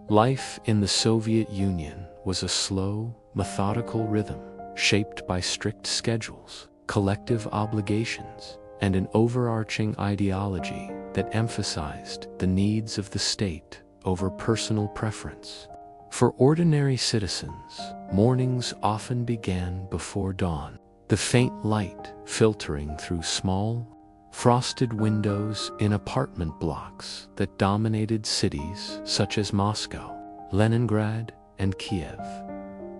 Life in the Soviet Union was a slow, methodical rhythm, shaped by strict schedules, collective obligations, and an overarching ideology that emphasized the needs of the state over personal preference. For ordinary citizens, mornings often began before dawn, the faint light filtering through small, frosted windows in apartment blocks that dominated cities such as Moscow, Leningrad, and Kiev.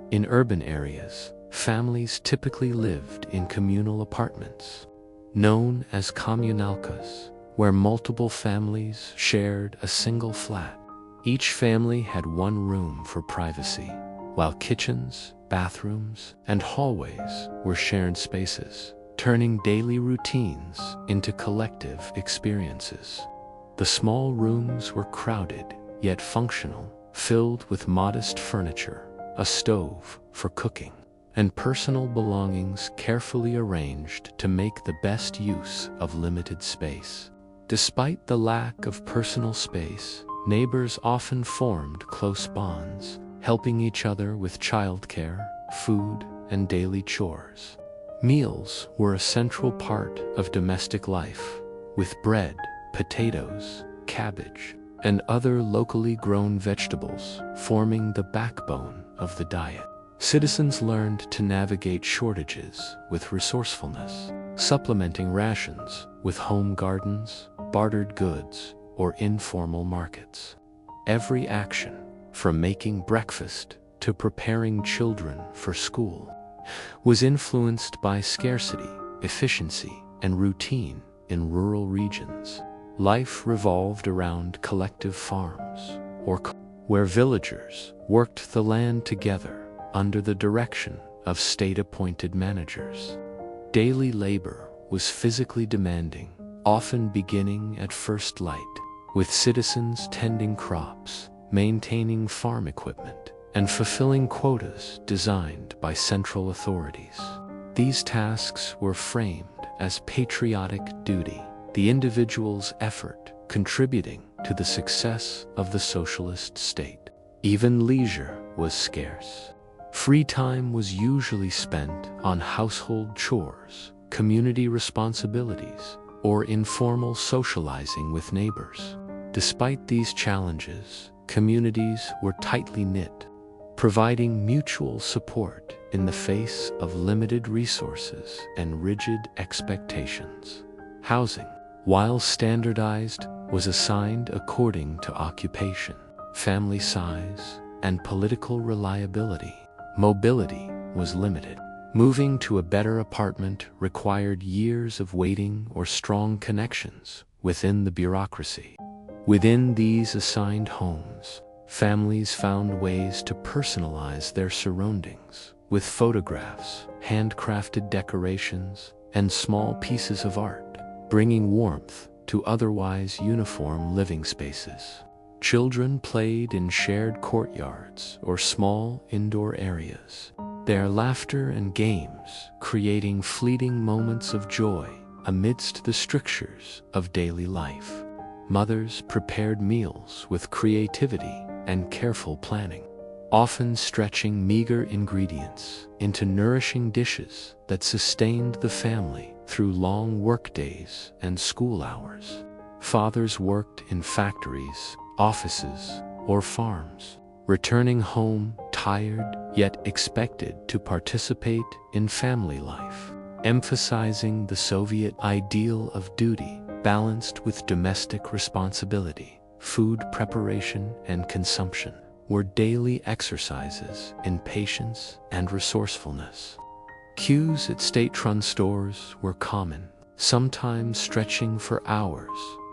In urban areas, families typically lived in communal apartments, known as communalkas, where multiple families shared a single flat. Each family had one room for privacy, while kitchens, bathrooms, and hallways were shared spaces, turning daily routines into collective experiences. The small rooms were crowded, yet functional, filled with modest furniture, a stove for cooking, and personal belongings carefully arranged to make the best use of limited space. Despite the lack of personal space, neighbors often formed close bonds, helping each other with childcare, food, and daily chores. Meals were a central part of domestic life, with bread, potatoes, cabbage, and other locally grown vegetables forming the backbone of the diet. Citizens learned to navigate shortages with resourcefulness, supplementing rations with home gardens, bartered goods, or informal markets. Every action, from making breakfast to preparing children for school, was influenced by scarcity, efficiency, and routine in rural regions. Life revolved around collective farms, where villagers worked the land together under the direction of state-appointed managers. Daily labor was physically demanding, often beginning at first light, with citizens tending crops, maintaining farm equipment, and fulfilling quotas designed by central authorities. These tasks were framed as patriotic duty, the individual's effort contributing to the success of the socialist state. Even leisure was scarce. Free time was usually spent on household chores, community responsibilities, or informal socializing with neighbors. Despite these challenges, communities were tightly knit, providing mutual support in the face of limited resources and rigid expectations. Housing, while standardized, was assigned according to occupation, family size, and political reliability. Mobility was limited. Moving to a better apartment required years of waiting or strong connections within the bureaucracy. Within these assigned homes, families found ways to personalize their surroundings with photographs, handcrafted decorations, and small pieces of art, bringing warmth to otherwise uniform living spaces. Children played in shared courtyards or small indoor areas, their laughter and games creating fleeting moments of joy amidst the strictures of daily life. Mothers prepared meals with creativity and careful planning, often stretching meager ingredients into nourishing dishes that sustained the family through long workdays and school hours. Fathers worked in factories, offices, or farms, returning home tired yet expected to participate in family life, emphasizing the Soviet ideal of duty balanced with domestic responsibility. Food preparation and consumption were daily exercises in patience and resourcefulness. Queues at state-run stores were common, sometimes stretching for hours,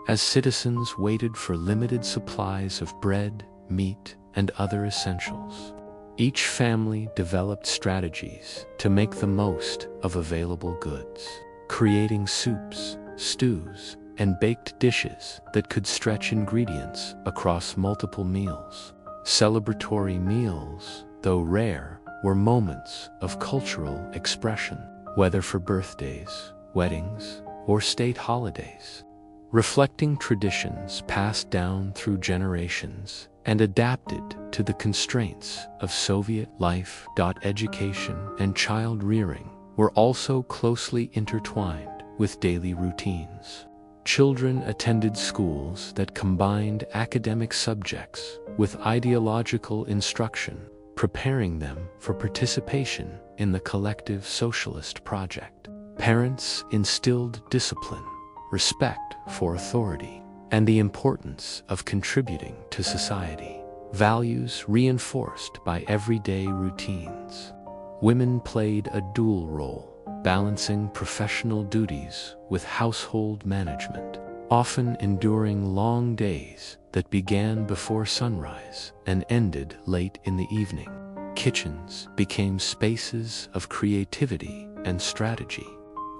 as citizens waited for limited supplies of bread, meat, and other essentials. Each family developed strategies to make the most of available goods, creating soups, stews, and baked dishes that could stretch ingredients across multiple meals. Celebratory meals, though rare, were moments of cultural expression, whether for birthdays, weddings, or state holidays. reflecting traditions passed down through generations and adapted to the constraints of Soviet life. Education and child rearing were also closely intertwined with daily routines. Children attended schools that combined academic subjects with ideological instruction, preparing them for participation in the collective socialist project. Parents instilled discipline, respect for authority, and the importance of contributing to society, values reinforced by everyday routines. Women played a dual role, balancing professional duties with household management, often enduring long days that began before sunrise and ended late in the evening. Kitchens became spaces of creativity and strategy,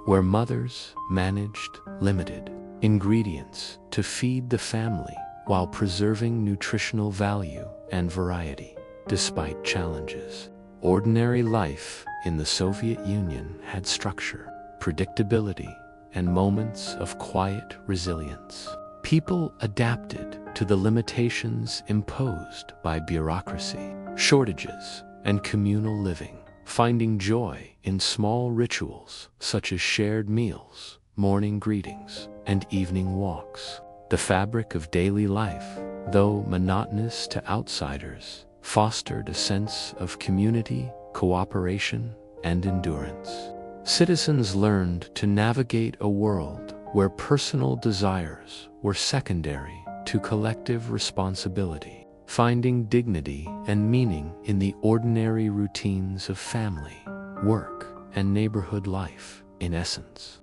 where mothers managed limited ingredients to feed the family while preserving nutritional value and variety. Despite challenges, ordinary life in the Soviet Union had structure, predictability, and moments of quiet resilience. People adapted to the limitations imposed by bureaucracy, shortages, and communal living, finding joy in small rituals such as shared meals, morning greetings, and evening walks. The fabric of daily life, though monotonous to outsiders, fostered a sense of community, cooperation, and endurance. Citizens learned to navigate a world where personal desires were secondary to collective responsibility, finding dignity and meaning in the ordinary routines of family, work, and neighborhood life. In essence,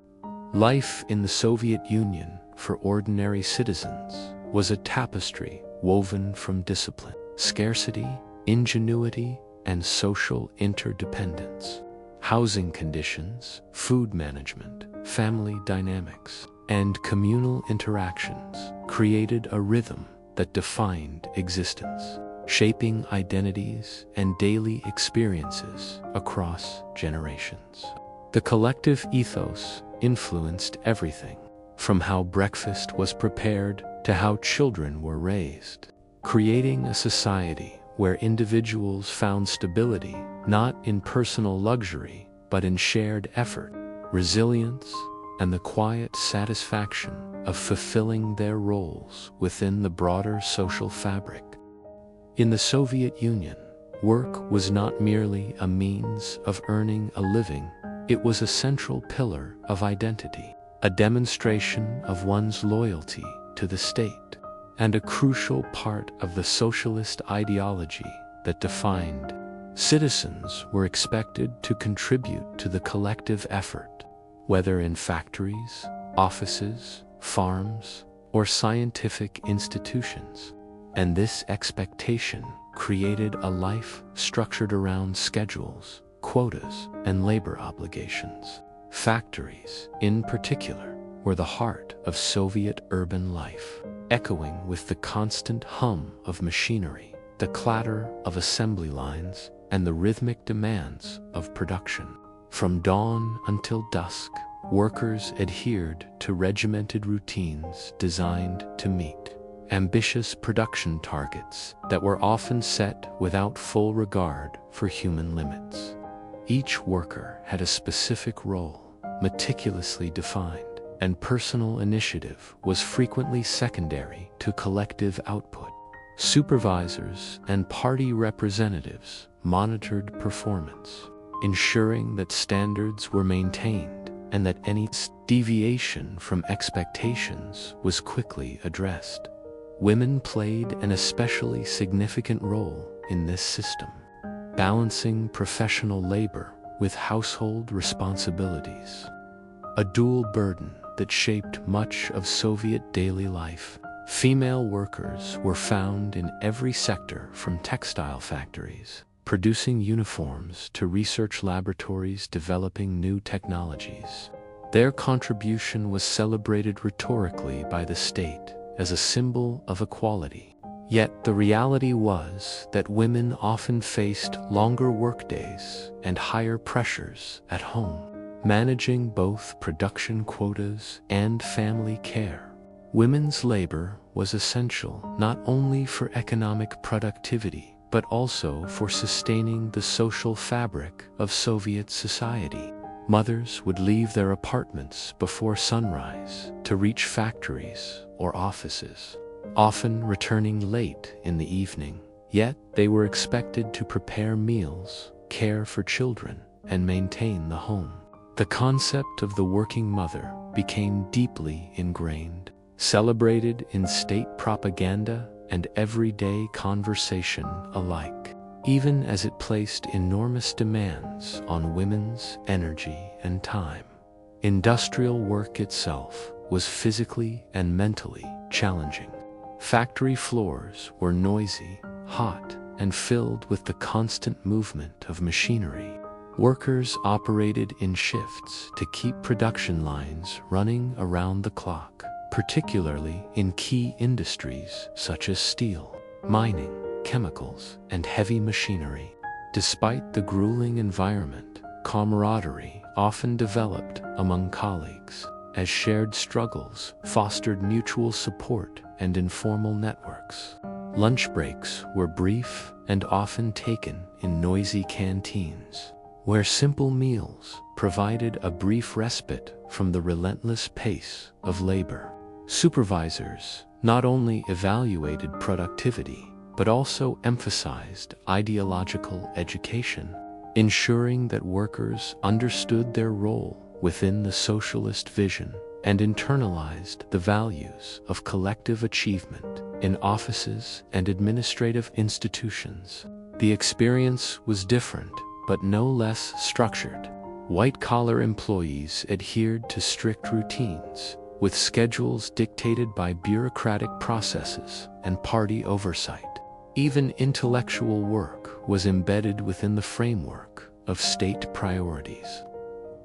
life in the Soviet Union for ordinary citizens was a tapestry woven from discipline, scarcity, ingenuity, and social interdependence. Housing conditions, food management, family dynamics, and communal interactions created a rhythm that defined existence, shaping identities and daily experiences across generations. The collective ethos influenced everything, from how breakfast was prepared to how children were raised, creating a society where individuals found stability not in personal luxury but in shared effort, resilience, and the quiet satisfaction of fulfilling their roles within the broader social fabric. In the Soviet Union, work was not merely a means of earning a living, it was a central pillar of identity, a demonstration of one's loyalty to the state, and a crucial part of the socialist ideology that defined. Citizens were expected to contribute to the collective effort, whether in factories, offices, farms, or scientific institutions. And this expectation created a life structured around schedules, quotas, and labor obligations. Factories, in particular, were the heart of Soviet urban life, echoing with the constant hum of machinery, the clatter of assembly lines, and the rhythmic demands of production. From dawn until dusk, workers adhered to regimented routines designed to meet ambitious production targets that were often set without full regard for human limits. Each worker had a specific role, meticulously defined, and personal initiative was frequently secondary to collective output. Supervisors and party representatives monitored performance, ensuring that standards were maintained and that any deviation from expectations was quickly addressed. Women played an especially significant role in this system, balancing professional labor with household responsibilities, a dual burden that shaped much of Soviet daily life. Female workers were found in every sector, from textile factories producing uniforms to research laboratories developing new technologies. Their contribution was celebrated rhetorically by the state as a symbol of equality. Yet the reality was that women often faced longer workdays and higher pressures at home, managing both production quotas and family care. Women's labor was essential not only for economic productivity, but also for sustaining the social fabric of Soviet society. Mothers would leave their apartments before sunrise to reach factories or offices, often returning late in the evening. Yet they were expected to prepare meals, care for children, and maintain the home. The concept of the working mother became deeply ingrained, celebrated in state propaganda and everyday conversation alike, even as it placed enormous demands on women's energy and time. Industrial work itself was physically and mentally challenging. Factory floors were noisy, hot, and filled with the constant movement of machinery. Workers operated in shifts to keep production lines running around the clock, particularly in key industries such as steel, mining, chemicals, and heavy machinery. Despite the grueling environment, camaraderie often developed among colleagues, as shared struggles fostered mutual support and informal networks. Lunch breaks were brief and often taken in noisy canteens, where simple meals provided a brief respite from the relentless pace of labor. Supervisors not only evaluated productivity, but also emphasized ideological education, ensuring that workers understood their role within the socialist vision and internalized the values of collective achievement in offices and administrative institutions. The experience was different, but no less structured. White-collar employees adhered to strict routines, with schedules dictated by bureaucratic processes and party oversight. Even intellectual work was embedded within the framework of state priorities,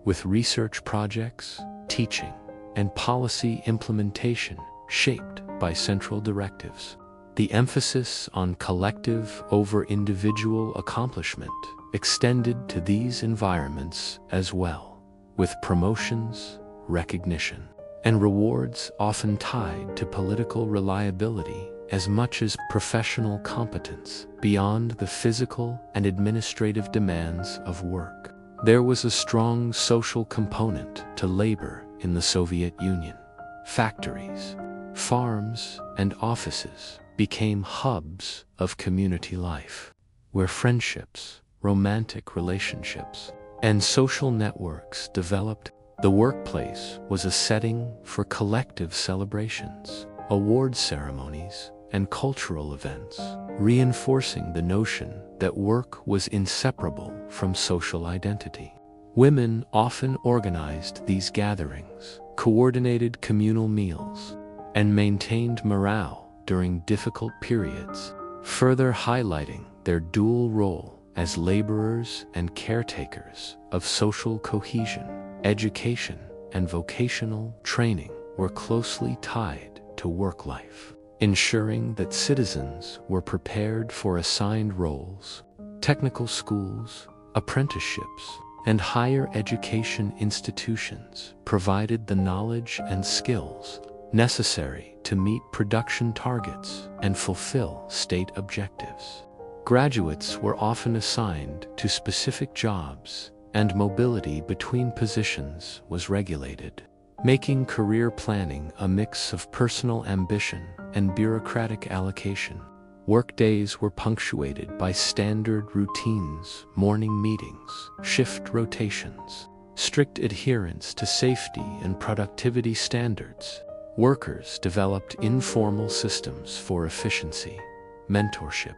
with research projects, teaching, and policy implementation shaped by central directives. The emphasis on collective over individual accomplishment extended to these environments as well, with promotions, recognition, and rewards often tied to political reliability as much as professional competence beyond the physical and administrative demands of work. There was a strong social component to labor in the Soviet Union. Factories, farms, and offices became hubs of community life, where friendships, romantic relationships, and social networks developed. The workplace was a setting for collective celebrations, award ceremonies, and cultural events, reinforcing the notion that work was inseparable from social identity. Women often organized these gatherings, coordinated communal meals, and maintained morale during difficult periods, further highlighting their dual role as laborers and caretakers of social cohesion. Education and vocational training were closely tied to work life, ensuring that citizens were prepared for assigned roles. Technical schools, apprenticeships, and higher education institutions provided the knowledge and skills necessary to meet production targets and fulfill state objectives. Graduates were often assigned to specific jobs, and mobility between positions was regulated, making career planning a mix of personal ambition and bureaucratic allocation. Workdays were punctuated by standard routines, morning meetings, shift rotations, strict adherence to safety and productivity standards. Workers developed informal systems for efficiency, mentorship,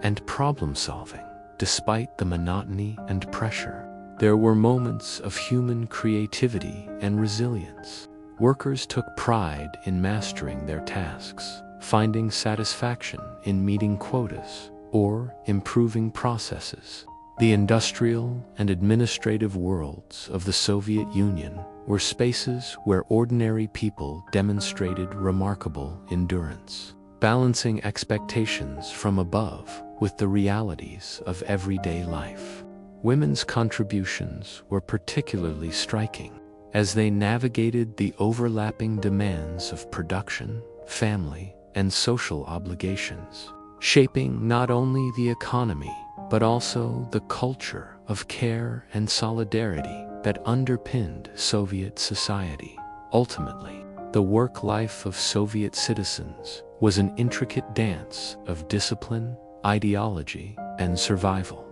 and problem-solving. Despite the monotony and pressure, there were moments of human creativity and resilience. Workers took pride in mastering their tasks, finding satisfaction in meeting quotas or improving processes. The industrial and administrative worlds of the Soviet Union were spaces where ordinary people demonstrated remarkable endurance, balancing expectations from above with the realities of everyday life. Women's contributions were particularly striking. as they navigated the overlapping demands of production, family, and social obligations, shaping not only the economy, but also the culture of care and solidarity that underpinned Soviet society. Ultimately, the work life of Soviet citizens was an intricate dance of discipline, ideology, and survival.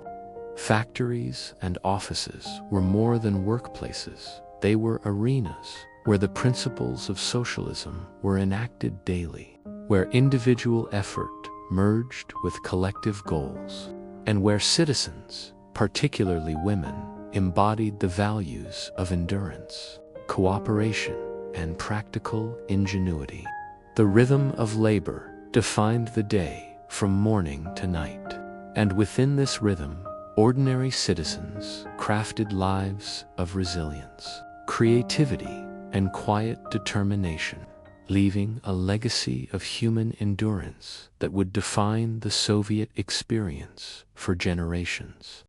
Factories and offices were more than workplaces. They were arenas where the principles of socialism were enacted daily, where individual effort merged with collective goals, and where citizens, particularly women, embodied the values of endurance, cooperation, and practical ingenuity. The rhythm of labor defined the day from morning to night, and within this rhythm, ordinary citizens crafted lives of resilience, creativity, and quiet determination, leaving a legacy of human endurance that would define the Soviet experience for generations.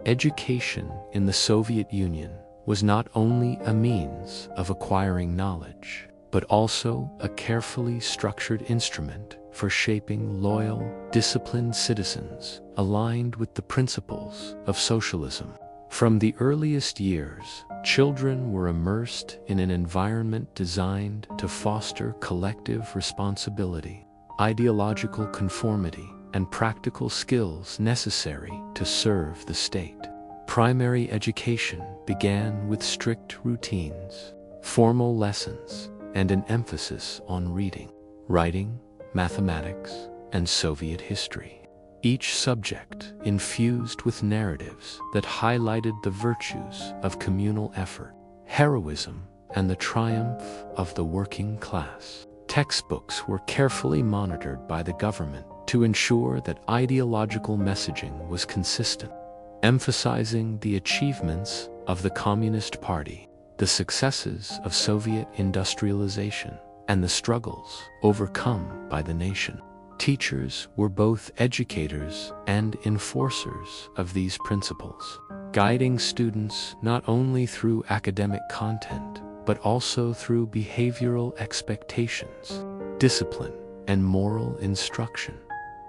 Education in the Soviet Union was not only a means of acquiring knowledge, but also a carefully structured instrument for shaping loyal, disciplined citizens aligned with the principles of socialism. From the earliest years, children were immersed in an environment designed to foster collective responsibility, ideological conformity, and practical skills necessary to serve the state. Primary education began with strict routines, formal lessons, and an emphasis on reading, writing, mathematics, and Soviet history. Each subject infused with narratives that highlighted the virtues of communal effort, heroism, and the triumph of the working class. Textbooks were carefully monitored by the government to ensure that ideological messaging was consistent, emphasizing the achievements of the Communist Party, the successes of Soviet industrialization, and the struggles overcome by the nation. Teachers were both educators and enforcers of these principles, guiding students not only through academic content, but also through behavioral expectations, discipline, and moral instruction.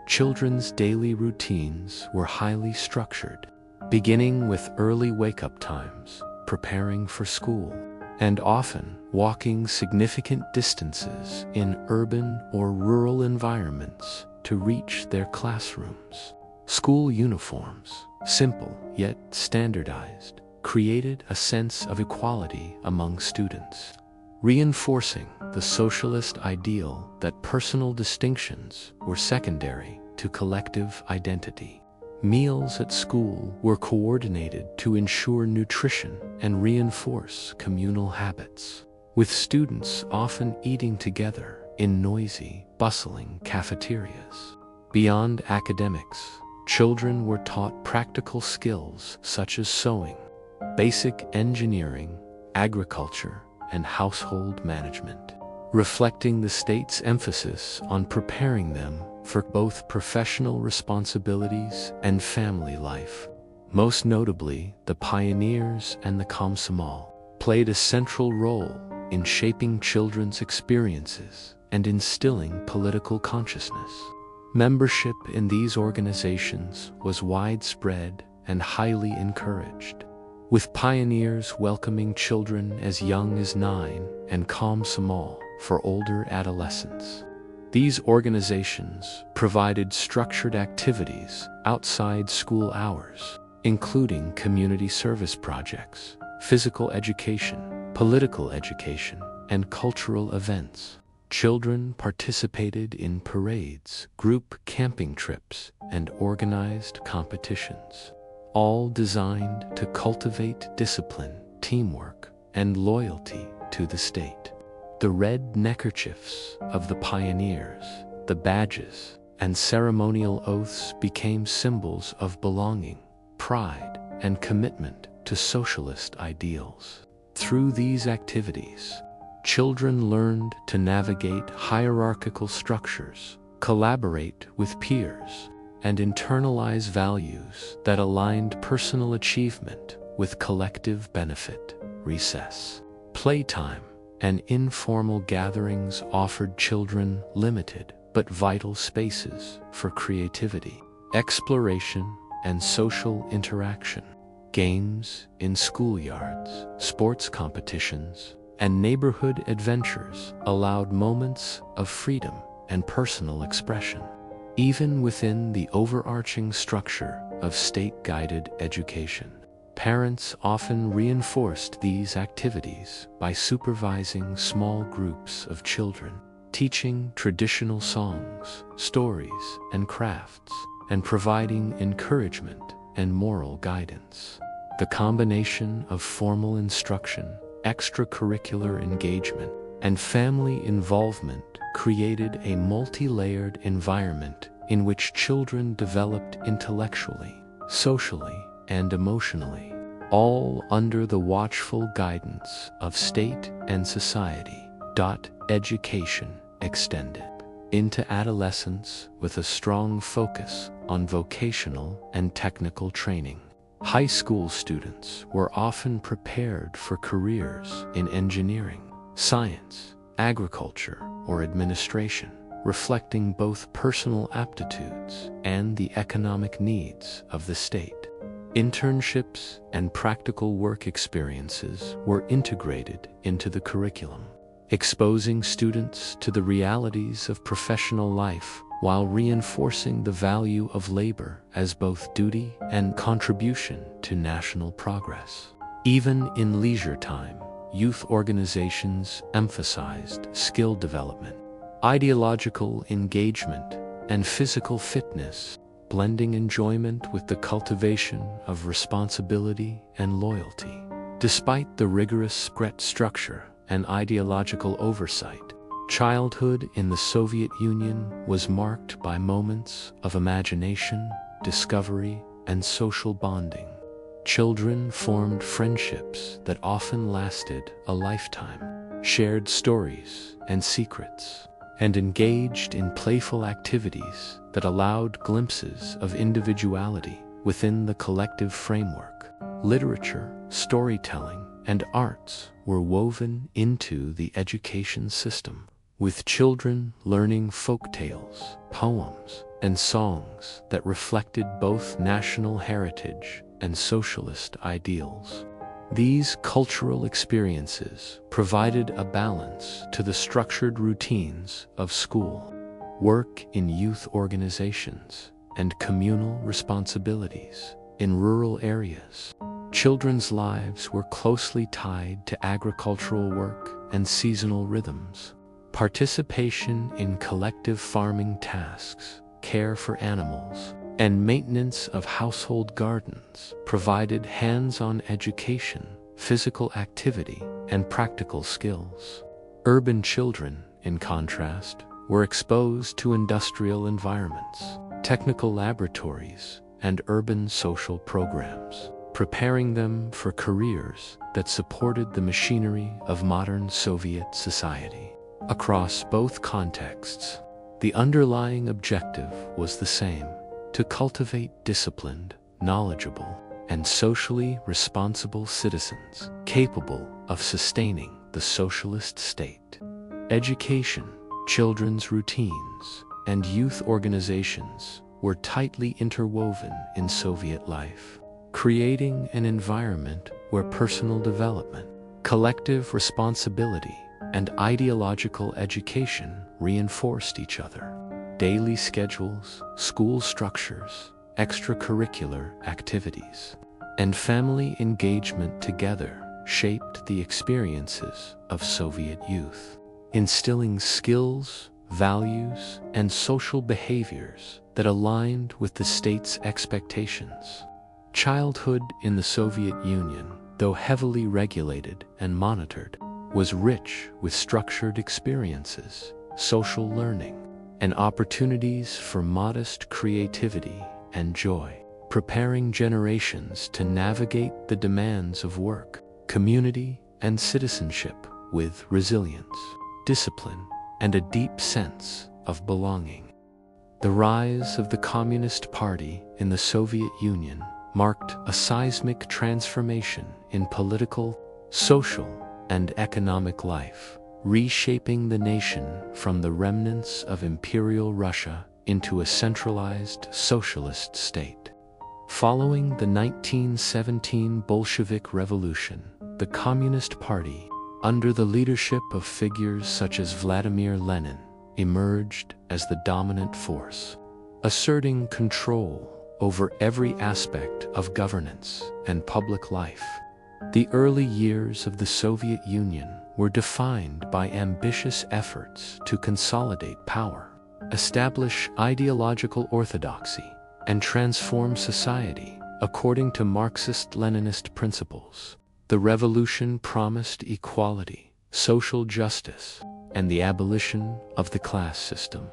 Children's daily routines were highly structured, beginning with early wake-up times, preparing for school, and often walking significant distances in urban or rural environments to reach their classrooms. School uniforms, simple yet standardized, created a sense of equality among students, reinforcing the socialist ideal that personal distinctions were secondary to collective identity. Meals at school were coordinated to ensure nutrition and reinforce communal habits, with students often eating together in noisy, bustling cafeterias. Beyond academics, children were taught practical skills such as sewing, basic engineering, agriculture, and household management, reflecting the state's emphasis on preparing them for both professional responsibilities and family life. Most notably, the pioneers and the Komsomol played a central role in shaping children's experiences and instilling political consciousness. Membership in these organizations was widespread and highly encouraged, with pioneers welcoming children as young as 9 and Komsomol for older adolescents. These organizations provided structured activities outside school hours, including community service projects, physical education, political education, and cultural events. Children participated in parades, group camping trips, and organized competitions, all designed to cultivate discipline, teamwork, and loyalty to the state. The red neckerchiefs of the pioneers, the badges, and ceremonial oaths became symbols of belonging, pride, and commitment to socialist ideals. Through these activities, children learned to navigate hierarchical structures, collaborate with peers, and internalize values that aligned personal achievement with collective benefit. Recess. Playtime and informal gatherings offered children limited but vital spaces for creativity, exploration, and social interaction. Games in schoolyards, sports competitions, and neighborhood adventures allowed moments of freedom and personal expression. Even within the overarching structure of state-guided education, parents often reinforced these activities by supervising small groups of children, teaching traditional songs, stories, and crafts, and providing encouragement and moral guidance. The combination of formal instruction, extracurricular engagement, and family involvement created a multi-layered environment in which children developed intellectually, socially, and emotionally, all under the watchful guidance of state and society. Education extended into adolescence with a strong focus on vocational and technical training. High school students were often prepared for careers in engineering, science, agriculture, or administration, reflecting both personal aptitudes and the economic needs of the state. Internships and practical work experiences were integrated into the curriculum, exposing students to the realities of professional life while reinforcing the value of labor as both duty and contribution to national progress. Even in leisure time, youth organizations emphasized skill development, ideological engagement, and physical fitness, blending enjoyment with the cultivation of responsibility and loyalty. Despite the rigorous structure and ideological oversight, childhood in the Soviet Union was marked by moments of imagination, discovery, and social bonding. Children formed friendships that often lasted a lifetime, shared stories and secrets, and engaged in playful activities that allowed glimpses of individuality within the collective framework. Literature, storytelling, and arts were woven into the education system, with children learning folk tales, poems, and songs that reflected both national heritage and socialist ideals. These cultural experiences provided a balance to the structured routines of school, work in youth organizations, and communal responsibilities in rural areas. Children's lives were closely tied to agricultural work and seasonal rhythms. Participation in collective farming tasks, care for animals, and maintenance of household gardens provided hands-on education, physical activity, and practical skills. Urban children, in contrast, were exposed to industrial environments, technical laboratories, and urban social programs, preparing them for careers that supported the machinery of modern Soviet society. Across both contexts, the underlying objective was the same: to cultivate disciplined, knowledgeable, and socially responsible citizens capable of sustaining the socialist state. Education, children's routines, and youth organizations were tightly interwoven in Soviet life, creating an environment where personal development, collective responsibility, and ideological education reinforced each other. Daily schedules, school structures, extracurricular activities, and family engagement together shaped the experiences of Soviet youth, instilling skills, values, and social behaviors that aligned with the state's expectations. Childhood in the Soviet Union, though heavily regulated and monitored, was rich with structured experiences, social learning, and opportunities for modest creativity and joy, preparing generations to navigate the demands of work, community, and citizenship with resilience, discipline, and a deep sense of belonging. The rise of the Communist Party in the Soviet Union marked a seismic transformation in political, social, and economic life, reshaping the nation from the remnants of Imperial Russia into a centralized socialist state. Following the 1917 Bolshevik Revolution, the Communist Party, under the leadership of figures such as Vladimir Lenin, emerged as the dominant force, asserting control over every aspect of governance and public life. The early years of the Soviet Union were defined by ambitious efforts to consolidate power, establish ideological orthodoxy, and transform society according to Marxist-Leninist principles. The revolution promised equality, social justice, and the abolition of the class system,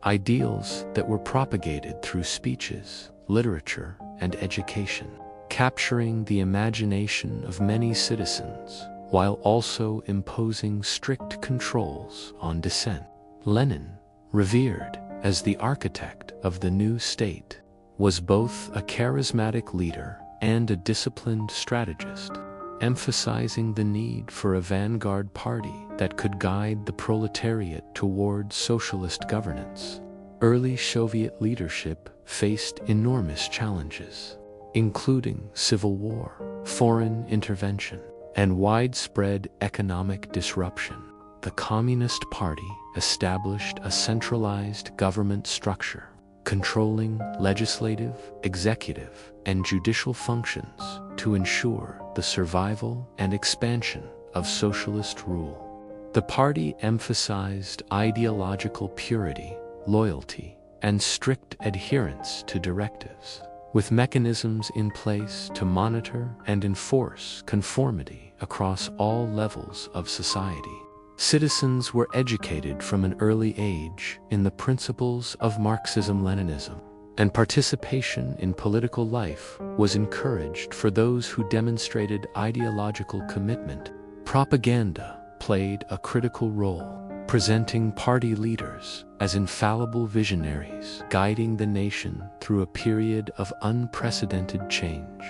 ideals that were propagated through speeches, literature, and education, capturing the imagination of many citizens while also imposing strict controls on dissent. Lenin, revered as the architect of the new state, was both a charismatic leader and a disciplined strategist, emphasizing the need for a vanguard party that could guide the proletariat toward socialist governance. Early Soviet leadership faced enormous challenges, including civil war, foreign intervention, and widespread economic disruption. The Communist Party established a centralized government structure, controlling legislative, executive, and judicial functions to ensure the survival and expansion of socialist rule. The party emphasized ideological purity, loyalty, and strict adherence to directives, with mechanisms in place to monitor and enforce conformity across all levels of society. Citizens were educated from an early age in the principles of Marxism-Leninism, and participation in political life was encouraged for those who demonstrated ideological commitment. Propaganda played a critical role, presenting party leaders as infallible visionaries guiding the nation through a period of unprecedented change.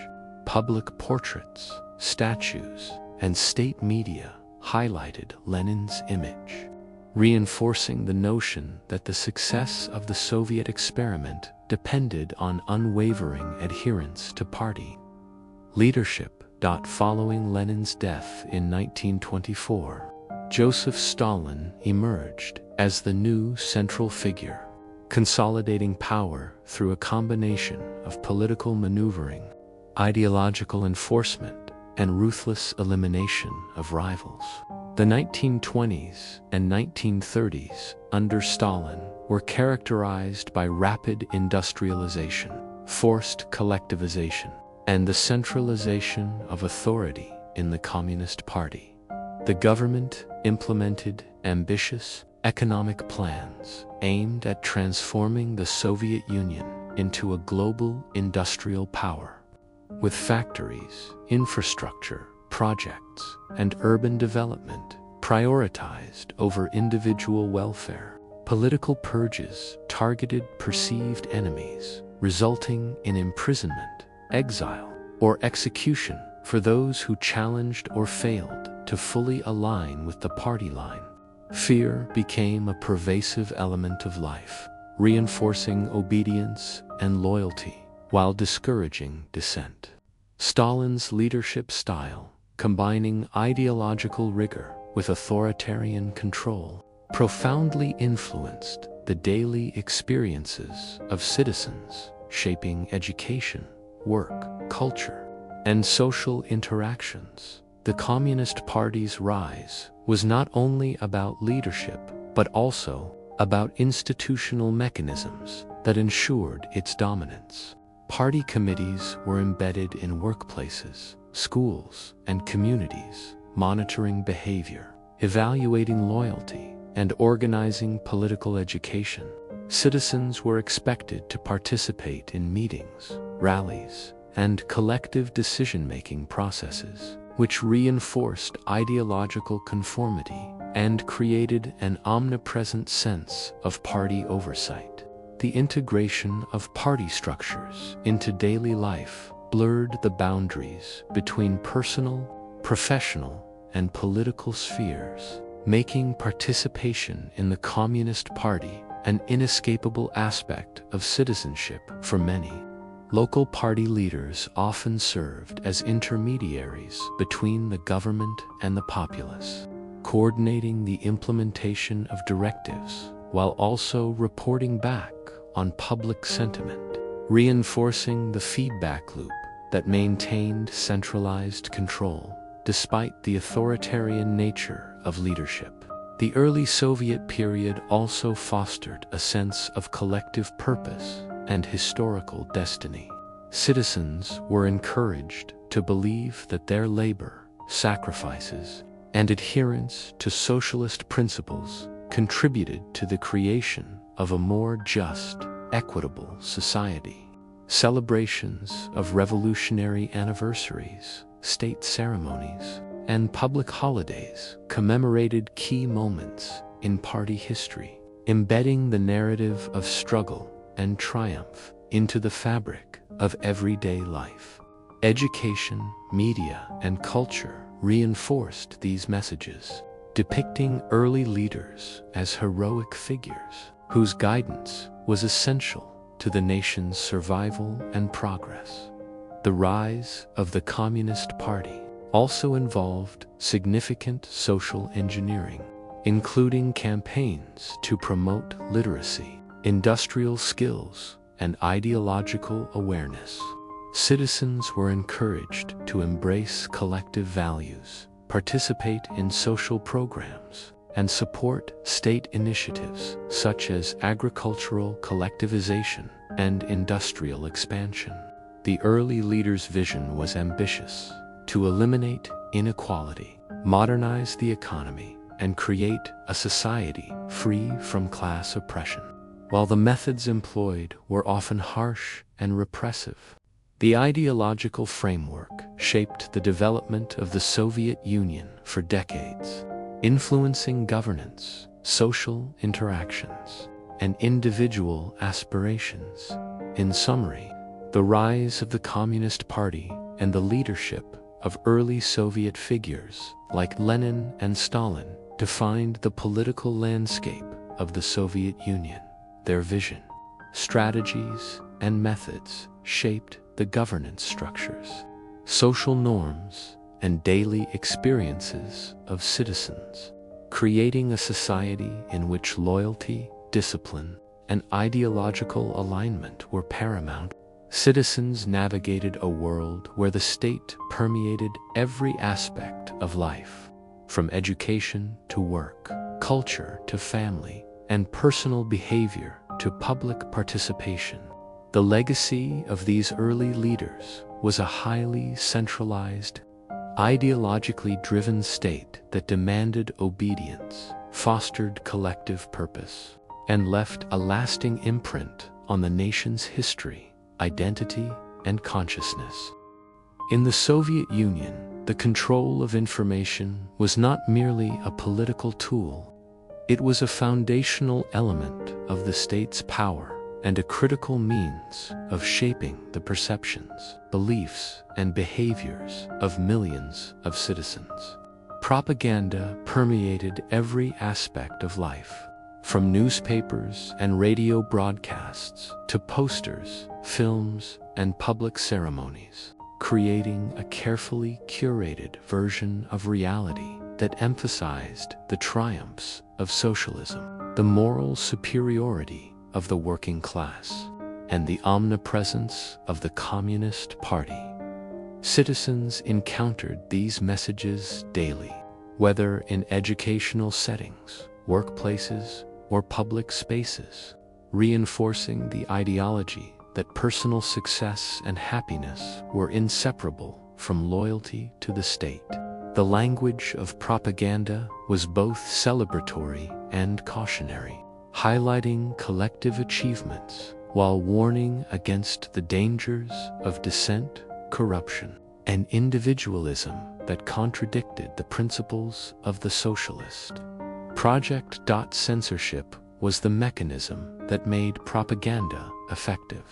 Public portraits, statues, and state media highlighted Lenin's image, reinforcing the notion that the success of the Soviet experiment depended on unwavering adherence to party leadership. Following Lenin's death in 1924, Joseph Stalin emerged as the new central figure, consolidating power through a combination of political maneuvering, ideological enforcement, and ruthless elimination of rivals. The 1920s and 1930s under Stalin were characterized by rapid industrialization, forced collectivization, and the centralization of authority in the Communist Party. The government implemented ambitious economic plans aimed at transforming the Soviet Union into a global industrial power, with factories, infrastructure, projects, and urban development prioritized over individual welfare. Political purges targeted perceived enemies, resulting in imprisonment, exile, or execution for those who challenged or failed to fully align with the party line. Fear became a pervasive element of life, reinforcing obedience and loyalty while discouraging dissent. Stalin's leadership style, combining ideological rigor with authoritarian control, profoundly influenced the daily experiences of citizens, shaping education, work, culture, and social interactions. The Communist Party's rise was not only about leadership, but also about institutional mechanisms that ensured its dominance. Party committees were embedded in workplaces, schools, and communities, monitoring behavior, evaluating loyalty, and organizing political education. Citizens were expected to participate in meetings, rallies, and collective decision-making processes, which reinforced ideological conformity and created an omnipresent sense of party oversight. The integration of party structures into daily life blurred the boundaries between personal, professional, and political spheres, making participation in the Communist Party an inescapable aspect of citizenship for many. Local party leaders often served as intermediaries between the government and the populace, coordinating the implementation of directives while also reporting back on public sentiment, reinforcing the feedback loop that maintained centralized control despite the authoritarian nature of leadership. The early Soviet period also fostered a sense of collective purpose and historical destiny. Citizens were encouraged to believe that their labor, sacrifices, and adherence to socialist principles contributed to the creation of a more just, equitable society. Celebrations of revolutionary anniversaries, state ceremonies, and public holidays commemorated key moments in party history, embedding the narrative of struggle and triumph into the fabric of everyday life. Education, media, and culture reinforced these messages, depicting early leaders as heroic figures whose guidance was essential to the nation's survival and progress. The rise of the Communist Party also involved significant social engineering, including campaigns to promote literacy, industrial skills, and ideological awareness. Citizens were encouraged to embrace collective values, participate in social programs, and support state initiatives such as agricultural collectivization and industrial expansion. The early leaders' vision was ambitious: to eliminate inequality, modernize the economy, and create a society free from class oppression. While the methods employed were often harsh and repressive, the ideological framework shaped the development of the Soviet Union for decades, influencing governance, social interactions, and individual aspirations. In summary, the rise of the Communist Party and the leadership of early Soviet figures like Lenin and Stalin defined the political landscape of the Soviet Union. Their vision, strategies, and methods shaped the governance structures, social norms, and daily experiences of citizens, creating a society in which loyalty, discipline, and ideological alignment were paramount. Citizens navigated a world where the state permeated every aspect of life, from education to work, culture to family, and personal behavior to public participation. The legacy of these early leaders was a highly centralized, ideologically driven state that demanded obedience, fostered collective purpose, and left a lasting imprint on the nation's history, identity, and consciousness. In the Soviet Union, the control of information was not merely a political tool. It was a foundational element of the state's power and a critical means of shaping the perceptions, beliefs, and behaviors of millions of citizens. Propaganda permeated every aspect of life, from newspapers and radio broadcasts to posters, films, and public ceremonies, creating a carefully curated version of reality that emphasized the triumphs of socialism, the moral superiority of the working class, and the omnipresence of the Communist Party. Citizens encountered these messages daily, whether in educational settings, workplaces, or public spaces, reinforcing the ideology that personal success and happiness were inseparable from loyalty to the state. The language of propaganda was both celebratory and cautionary, highlighting collective achievements while warning against the dangers of dissent, corruption, and individualism that contradicted the principles of the socialist. Project Censorship was the mechanism that made propaganda effective,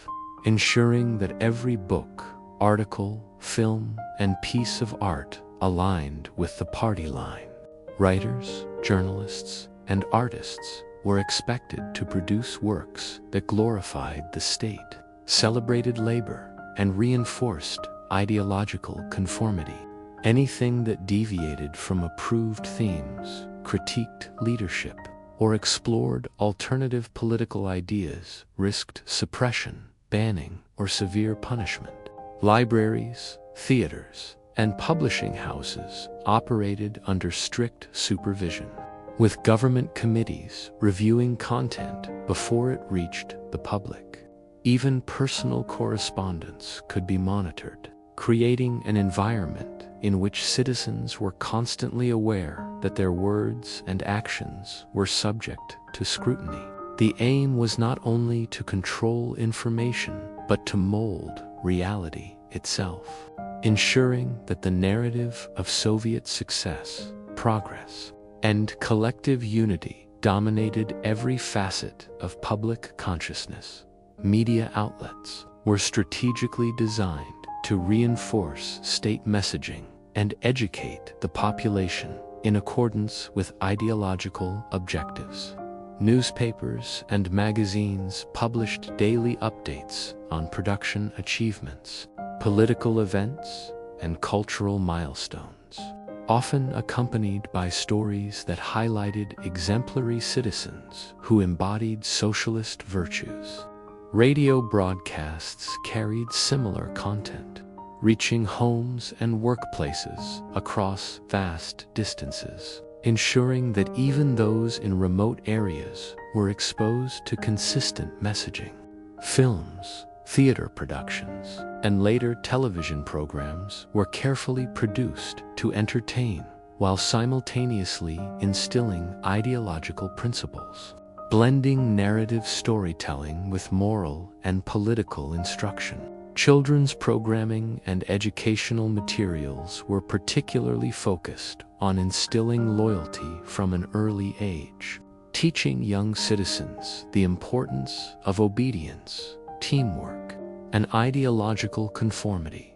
ensuring that every book, article, film, and piece of art aligned with the party line. Writers, journalists, and artists were expected to produce works that glorified the state, celebrated labor, and reinforced ideological conformity. Anything that deviated from approved themes, critiqued leadership, or explored alternative political ideas risked suppression, banning, or severe punishment. Libraries, theaters, and publishing houses operated under strict supervision, with government committees reviewing content before it reached the public. Even personal correspondence could be monitored, creating an environment in which citizens were constantly aware that their words and actions were subject to scrutiny. The aim was not only to control information, but to mold reality itself, ensuring that the narrative of Soviet success, progress, and collective unity dominated every facet of public consciousness. Media outlets were strategically designed to reinforce state messaging and educate the population in accordance with ideological objectives. Newspapers and magazines published daily updates on production achievements, political events, and cultural milestones, often accompanied by stories that highlighted exemplary citizens who embodied socialist virtues. Radio broadcasts carried similar content, reaching homes and workplaces across vast distances, ensuring that even those in remote areas were exposed to consistent messaging. Films, theater productions, and later television programs were carefully produced to entertain while simultaneously instilling ideological principles, blending narrative storytelling with moral and political instruction. Children's programming and educational materials were particularly focused on instilling loyalty from an early age, teaching young citizens the importance of obedience, teamwork, and ideological conformity.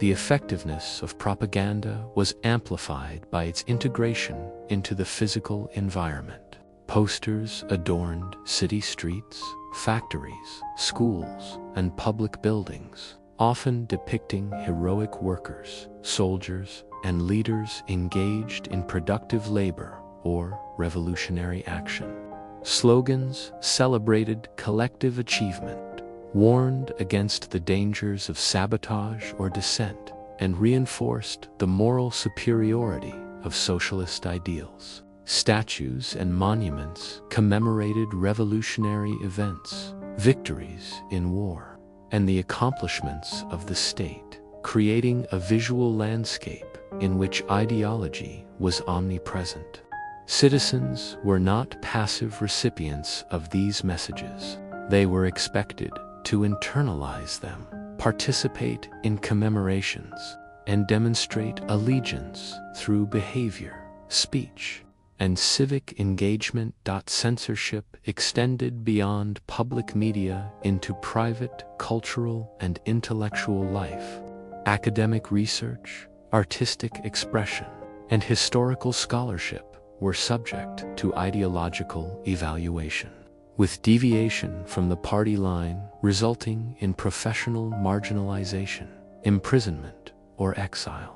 The effectiveness of propaganda was amplified by its integration into the physical environment. Posters adorned city streets, factories, schools, and public buildings, often depicting heroic workers, soldiers, and leaders engaged in productive labor or revolutionary action. Slogans celebrated collective achievement, warned against the dangers of sabotage or dissent, and reinforced the moral superiority of socialist ideals. Statues and monuments commemorated revolutionary events, victories in war, and the accomplishments of the state, creating a visual landscape in which ideology was omnipresent. Citizens were not passive recipients of these messages. They were expected to internalize them, participate in commemorations, and demonstrate allegiance through behavior, speech, and civic engagement. Censorship extended beyond public media into private, cultural, and intellectual life. Academic research, artistic expression, and historical scholarship were subject to ideological evaluation, with deviation from the party line resulting in professional marginalization, imprisonment, or exile.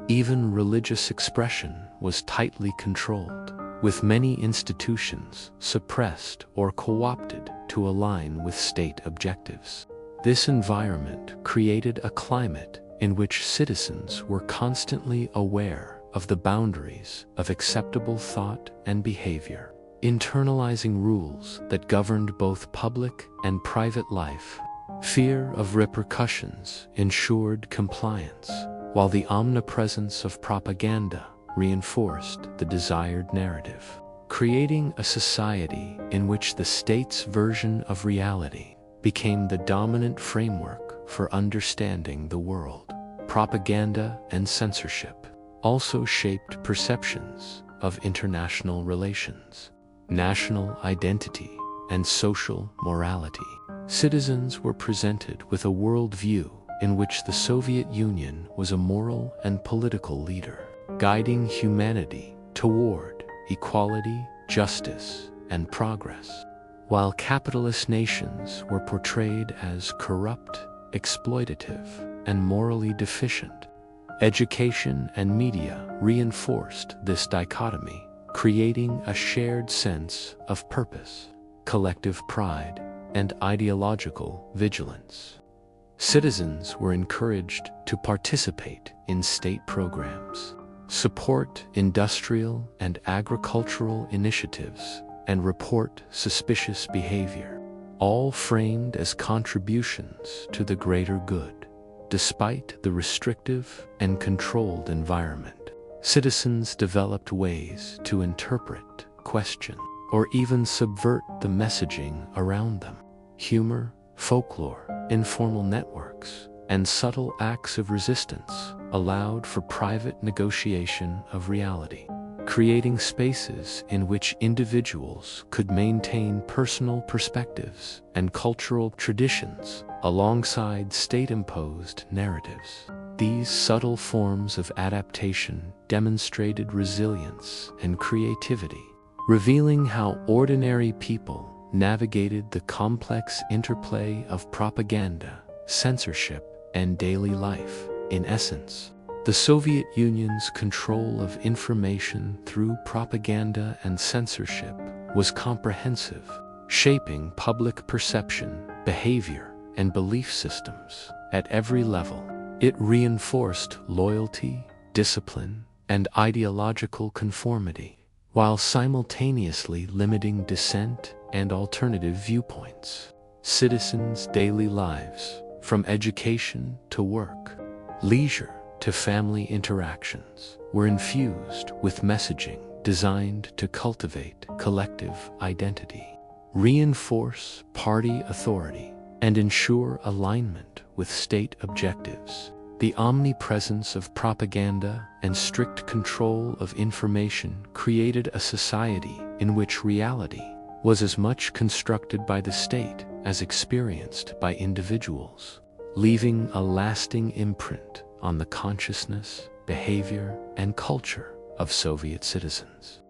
Even religious expression was tightly controlled, with many institutions suppressed or co-opted to align with state objectives. This environment created a climate in which citizens were constantly aware of the boundaries of acceptable thought and behavior, internalizing rules that governed both public and private life. Fear of repercussions ensured compliance, while the omnipresence of propaganda reinforced the desired narrative, creating a society in which the state's version of reality became the dominant framework for understanding the world. Propaganda and censorship also shaped perceptions of international relations, national identity, and social morality. Citizens were presented with a worldview in which the Soviet Union was a moral and political leader, guiding humanity toward equality, justice, and progress. While capitalist nations were portrayed as corrupt, exploitative, and morally deficient, education and media reinforced this dichotomy, creating a shared sense of purpose, collective pride, and ideological vigilance. Citizens were encouraged to participate in state programs, support industrial and agricultural initiatives, and report suspicious behavior, all framed as contributions to the greater good. Despite the restrictive and controlled environment, citizens developed ways to interpret, question, or even subvert the messaging around them. Humor, folklore, informal networks, and subtle acts of resistance allowed for private negotiation of reality, creating spaces in which individuals could maintain personal perspectives and cultural traditions alongside state-imposed narratives. These subtle forms of adaptation demonstrated resilience and creativity, revealing how ordinary people navigated the complex interplay of propaganda, censorship, and daily life. In essence, the Soviet Union's control of information through propaganda and censorship was comprehensive, shaping public perception, behavior, and belief systems at every level. It reinforced loyalty, discipline, and ideological conformity, while simultaneously limiting dissent and alternative viewpoints. Citizens' daily lives, from education to work, leisure to family interactions, were infused with messaging designed to cultivate collective identity, reinforce party authority, and ensure alignment with state objectives. The omnipresence of propaganda and strict control of information created a society in which reality was as much constructed by the state as experienced by individuals, leaving a lasting imprint on the consciousness, behavior, and culture of Soviet citizens.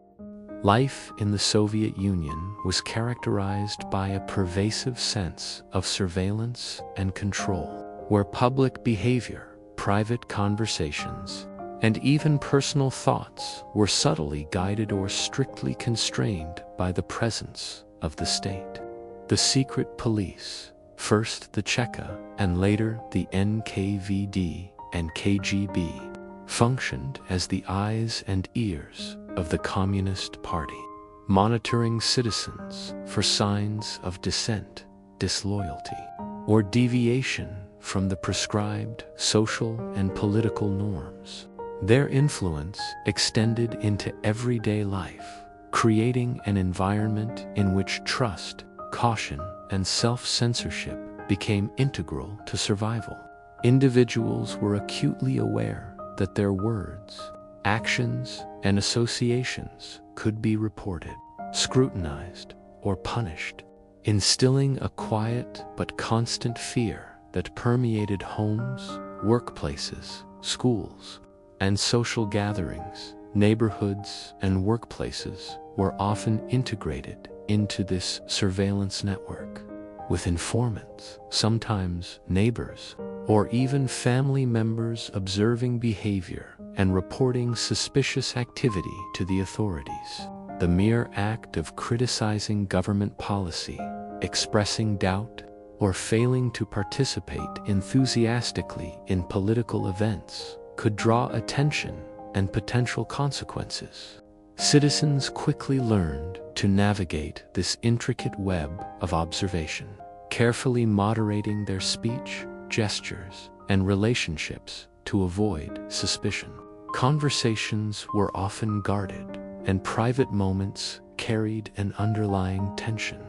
Life in the Soviet Union was characterized by a pervasive sense of surveillance and control, where public behavior, private conversations, and even personal thoughts were subtly guided or strictly constrained by the presence of the state. The secret police, first the Cheka and later the NKVD and KGB, functioned as the eyes and ears of the Communist Party, monitoring citizens for signs of dissent, disloyalty, or deviation from the prescribed social and political norms. Their influence extended into everyday life, creating an environment in which trust, caution, and self-censorship became integral to survival. Individuals were acutely aware that their words, actions, and associations could be reported, scrutinized, or punished, instilling a quiet but constant fear that permeated homes, workplaces, schools, and social gatherings. Neighborhoods and workplaces were often integrated into this surveillance network, with informants, sometimes neighbors, or even family members observing behavior and reporting suspicious activity to the authorities. The mere act of criticizing government policy, expressing doubt, or failing to participate enthusiastically in political events could draw attention and potential consequences. Citizens quickly learned to navigate this intricate web of observation, carefully moderating their speech, gestures, and relationships to avoid suspicion. Conversations were often guarded, and private moments carried an underlying tension.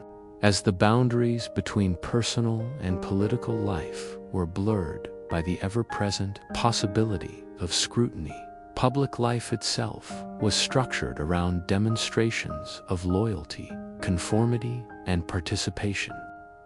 As the boundaries between personal and political life were blurred by the ever-present possibility of scrutiny, public life itself was structured around demonstrations of loyalty, conformity, and participation.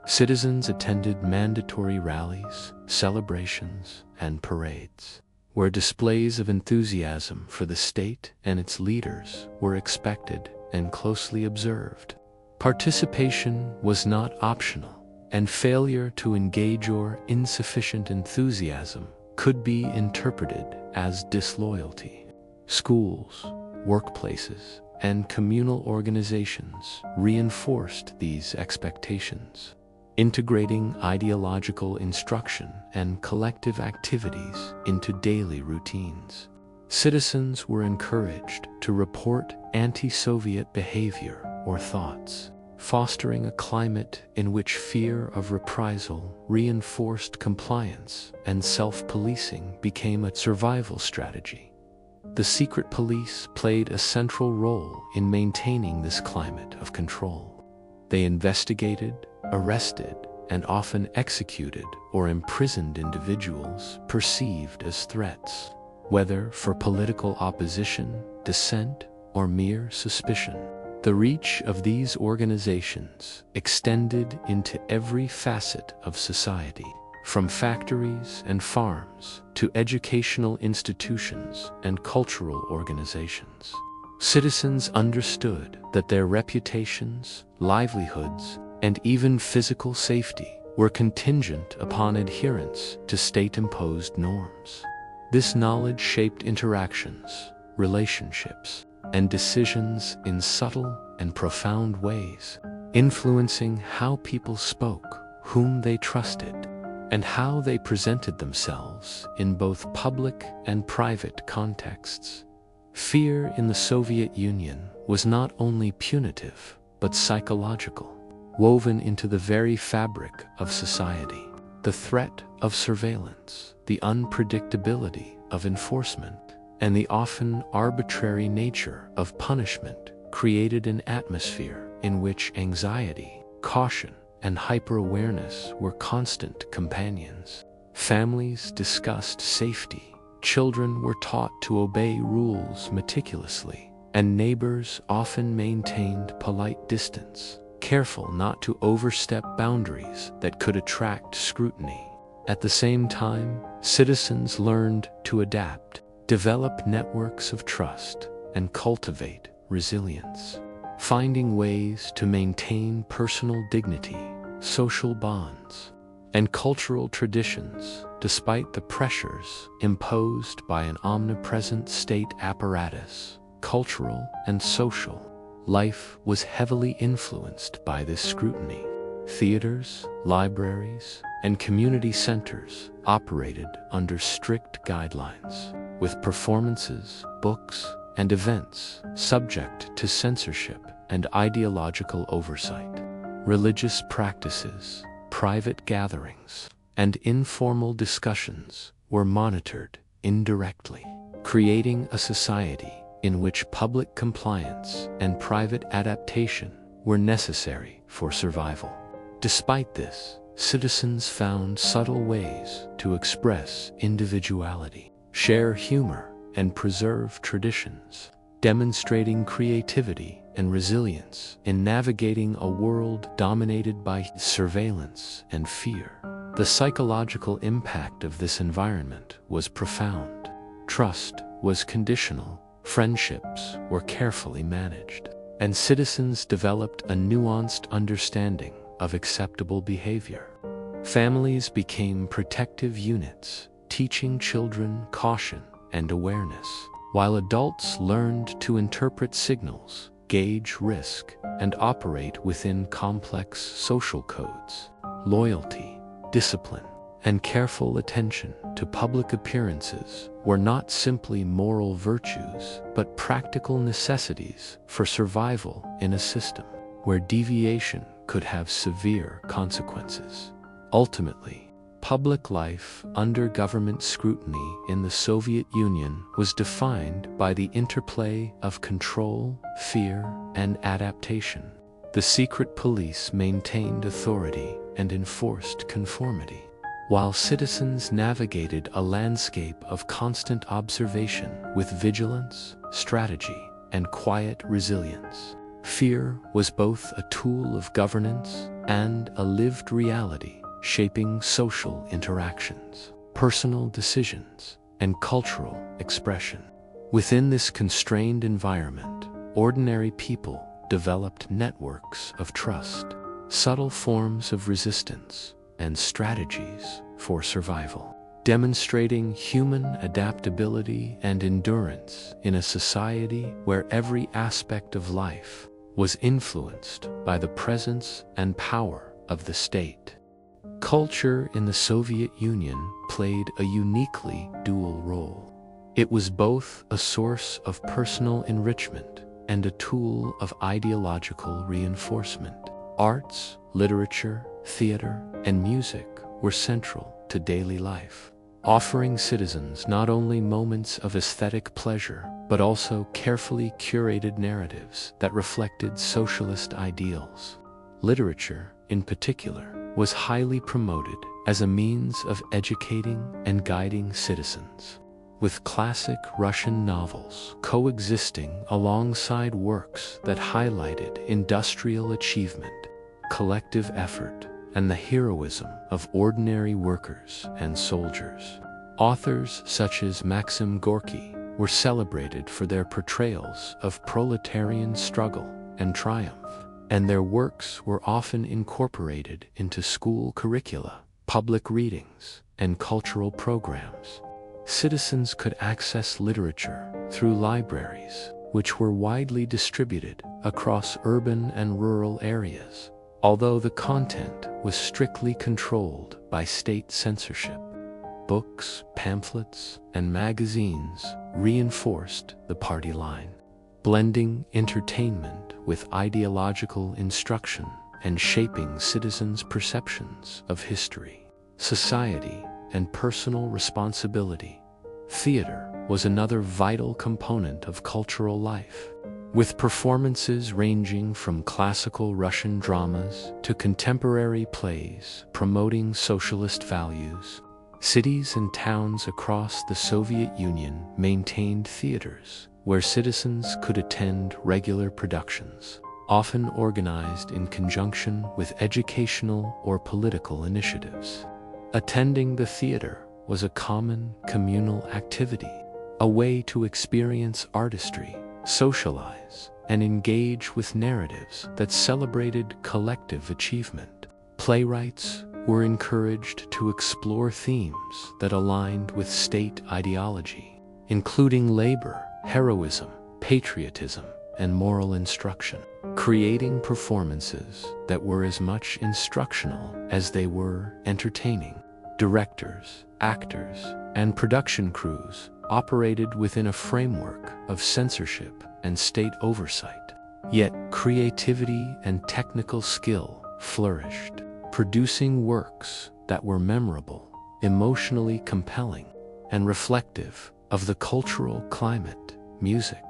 Citizens attended mandatory rallies, celebrations, and parades, where displays of enthusiasm for the state and its leaders were expected and closely observed. Participation was not optional, and failure to engage or insufficient enthusiasm could be interpreted as disloyalty. Schools, workplaces, and communal organizations reinforced these expectations, integrating ideological instruction and collective activities into daily routines. Citizens were encouraged to report anti-Soviet behavior or thoughts, fostering a climate in which fear of reprisal, reinforced compliance, and self-policing became a survival strategy. The secret police played a central role in maintaining this climate of control. They investigated, arrested, and often executed or imprisoned individuals perceived as threats, whether for political opposition, dissent, or mere suspicion. The reach of these organizations extended into every facet of society, from factories and farms to educational institutions and cultural organizations. Citizens understood that their reputations, livelihoods, and even physical safety were contingent upon adherence to state-imposed norms. This knowledge shaped interactions, relationships, and decisions in subtle and profound ways, influencing how people spoke, whom they trusted, and how they presented themselves in both public and private contexts. Fear in the Soviet Union was not only punitive, but psychological, woven into the very fabric of society. The threat of surveillance, the unpredictability of enforcement, and the often arbitrary nature of punishment created an atmosphere in which anxiety, caution, and hyper-awareness were constant companions. Families discussed safety, children were taught to obey rules meticulously, and neighbors often maintained polite distance, careful not to overstep boundaries that could attract scrutiny. At the same time, citizens learned to adapt, develop networks of trust, and cultivate resilience, finding ways to maintain personal dignity, social bonds, and cultural traditions despite the pressures imposed by an omnipresent state apparatus. Cultural and social life was heavily influenced by this scrutiny. Theaters, libraries, and community centers operated under strict guidelines, with performances, books, and events subject to censorship and ideological oversight. Religious practices, private gatherings, and informal discussions were monitored indirectly, creating a society in which public compliance and private adaptation were necessary for survival. Despite this, citizens found subtle ways to express individuality, share humor, and preserve traditions, demonstrating creativity and resilience in navigating a world dominated by surveillance and fear. The psychological impact of this environment was profound. Trust was conditional, friendships were carefully managed, and citizens developed a nuanced understanding of acceptable behavior. Families became protective units, teaching children caution and awareness, while adults learned to interpret signals, gauge risk, and operate within complex social codes. Loyalty, discipline, and careful attention to public appearances were not simply moral virtues, but practical necessities for survival in a system where deviation could have severe consequences. Ultimately, public life under government scrutiny in the Soviet Union was defined by the interplay of control, fear, and adaptation. The secret police maintained authority and enforced conformity, while citizens navigated a landscape of constant observation with vigilance, strategy, and quiet resilience. Fear was both a tool of governance and a lived reality, shaping social interactions, personal decisions, and cultural expression. Within this constrained environment, ordinary people developed networks of trust, subtle forms of resistance, and strategies for survival, demonstrating human adaptability and endurance in a society where every aspect of life was influenced by the presence and power of the state. Culture in the Soviet Union played a uniquely dual role. It was both a source of personal enrichment and a tool of ideological reinforcement. Arts, literature, theater, and music were central to daily life, offering citizens not only moments of aesthetic pleasure, but also carefully curated narratives that reflected socialist ideals. Literature, in particular, was highly promoted as a means of educating and guiding citizens, with classic Russian novels coexisting alongside works that highlighted industrial achievement, collective effort, and the heroism of ordinary workers and soldiers. Authors such as Maxim Gorky were celebrated for their portrayals of proletarian struggle and triumph, and their works were often incorporated into school curricula, public readings, and cultural programs. Citizens could access literature through libraries, which were widely distributed across urban and rural areas, although the content was strictly controlled by state censorship. Books, pamphlets, and magazines reinforced the party line, blending entertainment with ideological instruction and shaping citizens' perceptions of history, society, and personal responsibility. Theater was another vital component of cultural life, with performances ranging from classical Russian dramas to contemporary plays promoting socialist values. Cities and towns across the Soviet Union maintained theaters where citizens could attend regular productions, often organized in conjunction with educational or political initiatives. Attending the theater was a common communal activity, a way to experience artistry, socialize, and engage with narratives that celebrated collective achievement. Playwrights were encouraged to explore themes that aligned with state ideology, including labor, heroism, patriotism, and moral instruction, creating performances that were as much instructional as they were entertaining. Directors, actors, and production crews operated within a framework of censorship and state oversight. Yet creativity and technical skill flourished, producing works that were memorable, emotionally compelling, and reflective of the cultural climate. Music,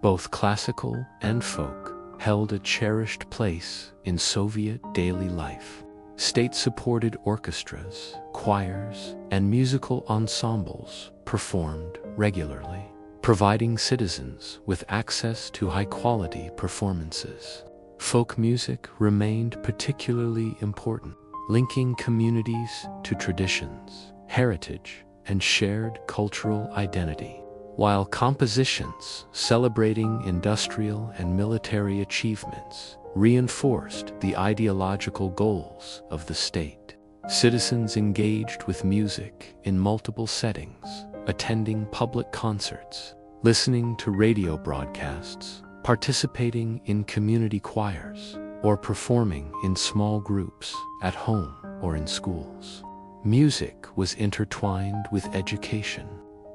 both classical and folk, held a cherished place in Soviet daily life. State-supported orchestras, choirs, and musical ensembles performed regularly, providing citizens with access to high-quality performances. Folk music remained particularly important, linking communities to traditions, heritage, and shared cultural identity, while compositions celebrating industrial and military achievements reinforced the ideological goals of the state. Citizens engaged with music in multiple settings, attending public concerts, listening to radio broadcasts, participating in community choirs, or performing in small groups at home or in schools. Music was intertwined with education,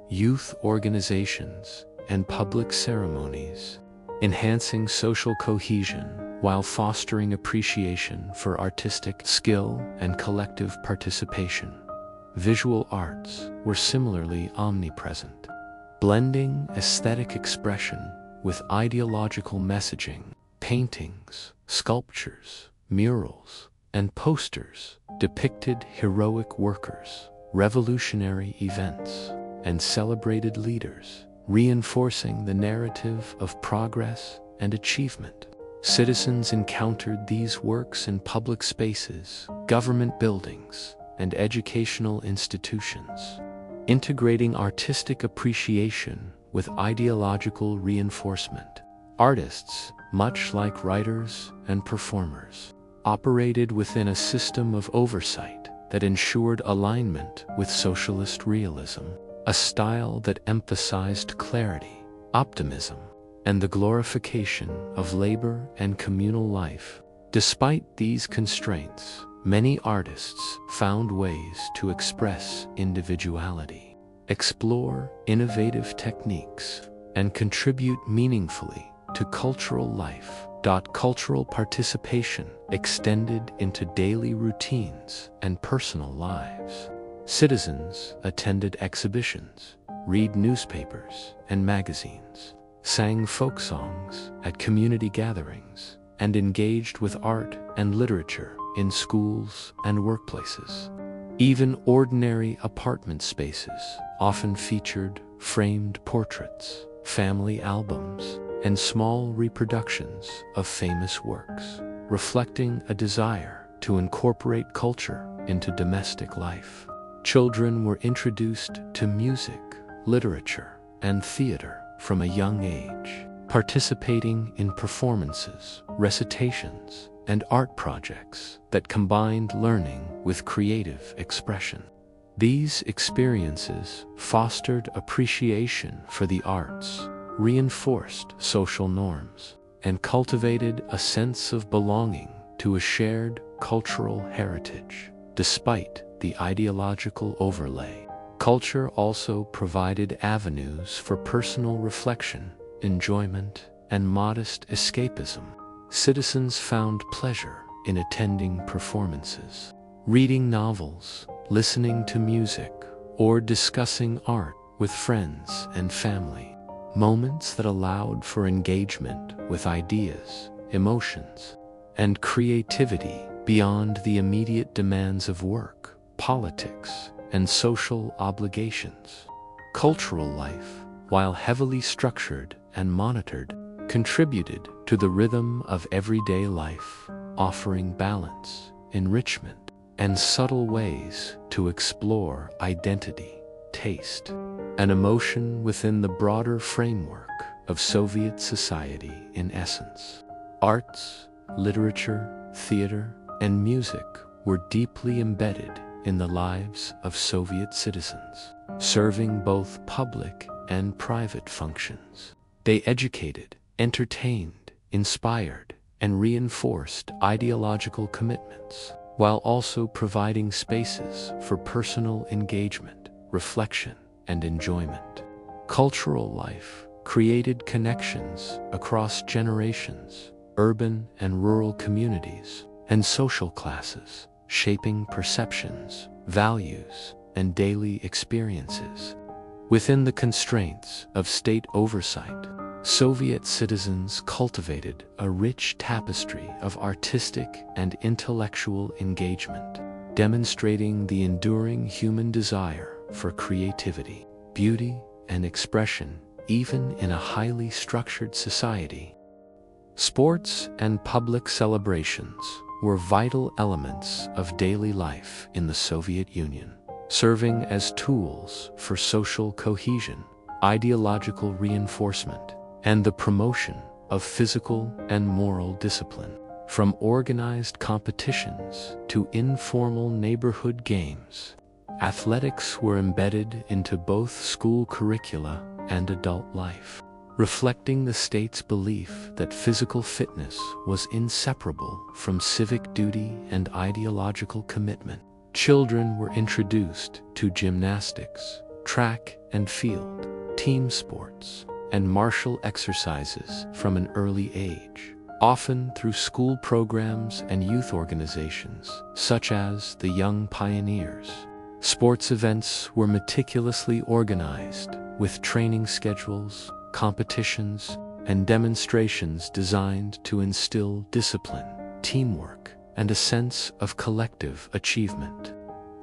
youth organizations, and public ceremonies, enhancing social cohesion while fostering appreciation for artistic skill and collective participation. Visual arts were similarly omnipresent, blending aesthetic expression with ideological messaging. Paintings, sculptures, murals, and posters depicted heroic workers, revolutionary events, and celebrated leaders, reinforcing the narrative of progress and achievement. Citizens encountered these works in public spaces, government buildings, and educational institutions, integrating artistic appreciation with ideological reinforcement. Artists, much like writers and performers, operated within a system of oversight that ensured alignment with socialist realism, a style that emphasized clarity, optimism, and the glorification of labor and communal life. Despite these constraints, many artists found ways to express individuality, explore innovative techniques, and contribute meaningfully to cultural life. Cultural participation extended into daily routines and personal lives. Citizens attended exhibitions, read newspapers and magazines, sang folk songs at community gatherings, and engaged with art and literature in schools and workplaces. Even ordinary apartment spaces often featured framed portraits, family albums, and small reproductions of famous works, reflecting a desire to incorporate culture into domestic life. Children were introduced to music, literature, and theater from a young age, participating in performances, recitations, and art projects that combined learning with creative expression. These experiences fostered appreciation for the arts, reinforced social norms, and cultivated a sense of belonging to a shared cultural heritage. Despite the ideological overlay, culture also provided avenues for personal reflection, enjoyment, and modest escapism. Citizens found pleasure in attending performances, reading novels, listening to music, or discussing art with friends and family. Moments that allowed for engagement with ideas, emotions, and creativity beyond the immediate demands of work, politics, and social obligations. Cultural life, while heavily structured and monitored, contributed to the rhythm of everyday life, offering balance, enrichment, and subtle ways to explore identity, taste, and emotion within the broader framework of Soviet society in essence. Arts, literature, theater, and music were deeply embedded in the lives of Soviet citizens, serving both public and private functions. They educated, entertained, inspired, and reinforced ideological commitments, while also providing spaces for personal engagement, reflection, and enjoyment. Cultural life created connections across generations, urban and rural communities, and social classes, shaping perceptions, values, and daily experiences. Within the constraints of state oversight, Soviet citizens cultivated a rich tapestry of artistic and intellectual engagement, demonstrating the enduring human desire for creativity, beauty, and expression, even in a highly structured society. Sports and public celebrations were vital elements of daily life in the Soviet Union, serving as tools for social cohesion, ideological reinforcement, and the promotion of physical and moral discipline. From organized competitions to informal neighborhood games, athletics were embedded into both school curricula and adult life, reflecting the state's belief that physical fitness was inseparable from civic duty and ideological commitment. Children were introduced to gymnastics, track and field, team sports, and martial exercises from an early age, often through school programs and youth organizations such as the Young Pioneers. Sports events were meticulously organized, with training schedules, competitions, and demonstrations designed to instill discipline, teamwork, and a sense of collective achievement.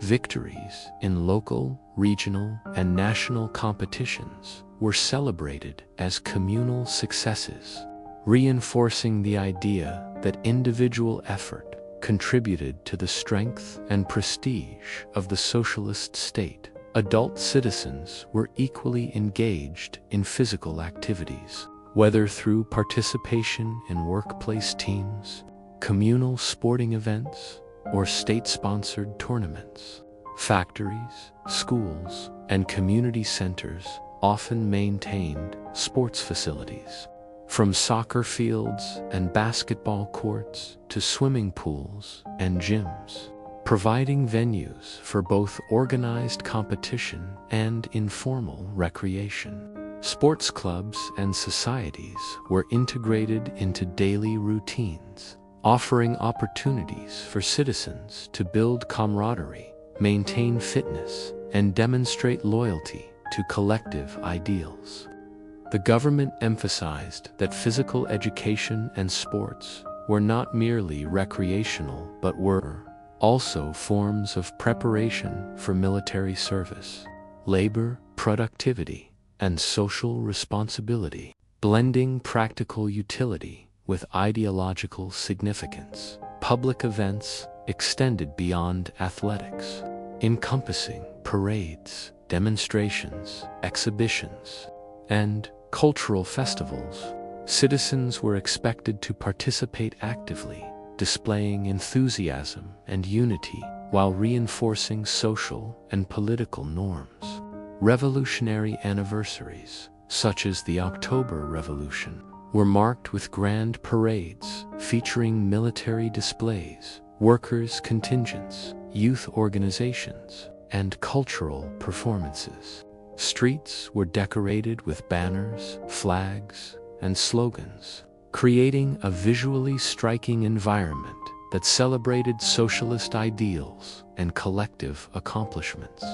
Victories in local, regional, and national competitions were celebrated as communal successes, reinforcing the idea that individual effort contributed to the strength and prestige of the socialist state. Adult citizens were equally engaged in physical activities, whether through participation in workplace teams, communal sporting events, or state-sponsored tournaments. Factories, schools, and community centers often maintained sports facilities, from soccer fields and basketball courts to swimming pools and gyms, providing venues for both organized competition and informal recreation. Sports clubs and societies were integrated into daily routines, offering opportunities for citizens to build camaraderie, maintain fitness, and demonstrate loyalty to collective ideals. The government emphasized that physical education and sports were not merely recreational but were also forms of preparation for military service, labor, productivity, and social responsibility, blending practical utility with ideological significance. Public events extended beyond athletics, encompassing parades, demonstrations, exhibitions, and cultural festivals. Citizens were expected to participate actively, displaying enthusiasm and unity while reinforcing social and political norms. Revolutionary anniversaries, such as the October Revolution, were marked with grand parades featuring military displays, workers' contingents, youth organizations, and cultural performances. Streets were decorated with banners, flags, and slogans, creating a visually striking environment that celebrated socialist ideals and collective accomplishments.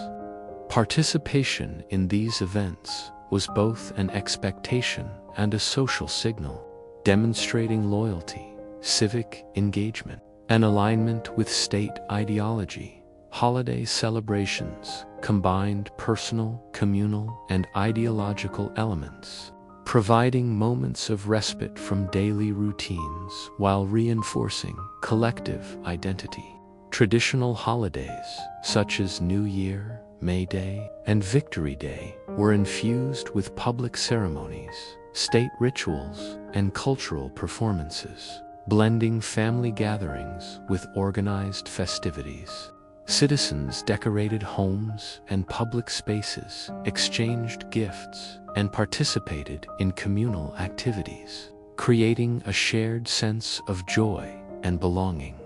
Participation in these events was both an expectation and a social signal, demonstrating loyalty, civic engagement, and alignment with state ideology. Holiday celebrations combined personal, communal, and ideological elements, providing moments of respite from daily routines while reinforcing collective identity. Traditional holidays, such as New Year, May Day, and Victory Day, were infused with public ceremonies, state rituals, and cultural performances, blending family gatherings with organized festivities. Citizens decorated homes and public spaces, exchanged gifts, and participated in communal activities, creating a shared sense of joy and belonging.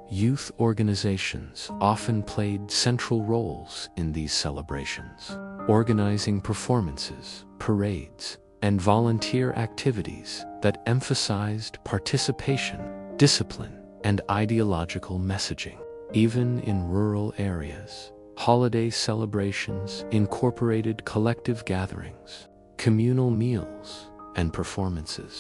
Youth organizations often played central roles in these celebrations, organizing performances, parades, and volunteer activities that emphasized participation, discipline, and ideological messaging. Even in rural areas, holiday celebrations incorporated collective gatherings, communal meals, and performances,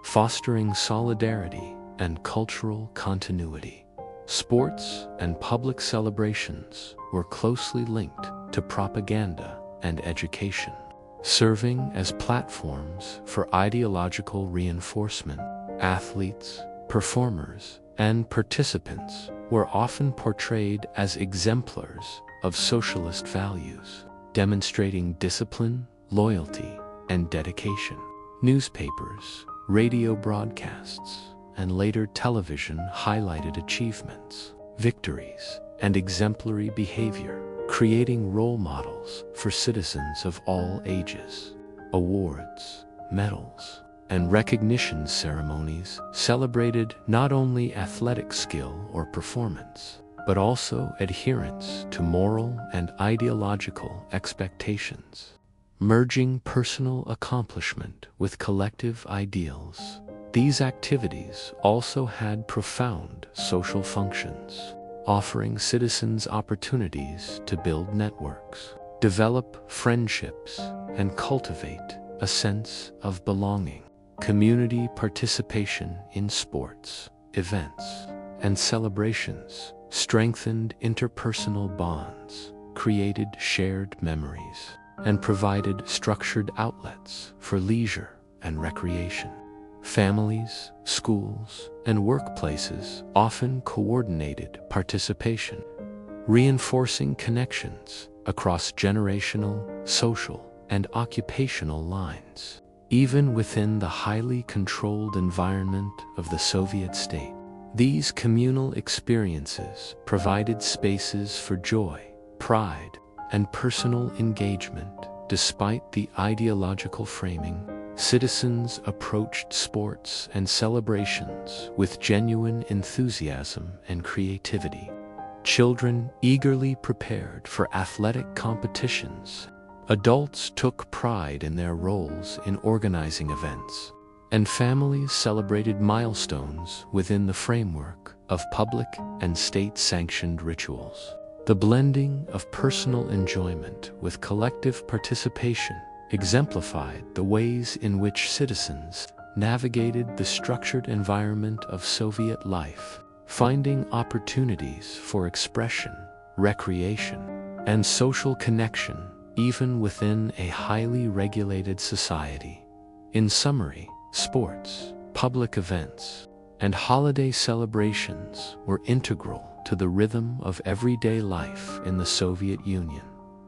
fostering solidarity and cultural continuity. Sports and public celebrations were closely linked to propaganda and education, serving as platforms for ideological reinforcement. Athletes, performers, and participants were often portrayed as exemplars of socialist values, demonstrating discipline, loyalty, and dedication. Newspapers, radio broadcasts, and later television highlighted achievements, victories, and exemplary behavior, creating role models for citizens of all ages. Awards, medals, and recognition ceremonies celebrated not only athletic skill or performance, but also adherence to moral and ideological expectations, merging personal accomplishment with collective ideals. These activities also had profound social functions, offering citizens opportunities to build networks, develop friendships, and cultivate a sense of belonging. Community participation in sports, events, and celebrations strengthened interpersonal bonds, created shared memories, and provided structured outlets for leisure and recreation. Families, schools, and workplaces often coordinated participation, reinforcing connections across generational, social, and occupational lines. Even within the highly controlled environment of the Soviet state, these communal experiences provided spaces for joy, pride, and personal engagement. Despite the ideological framing, citizens approached sports and celebrations with genuine enthusiasm and creativity. Children eagerly prepared for athletic competitions. Adults took pride in their roles in organizing events, and families celebrated milestones within the framework of public and state-sanctioned rituals. The blending of personal enjoyment with collective participation exemplified the ways in which citizens navigated the structured environment of Soviet life, finding opportunities for expression, recreation, and social connection even within a highly regulated society. In summary, sports, public events, and holiday celebrations were integral to the rhythm of everyday life in the Soviet Union.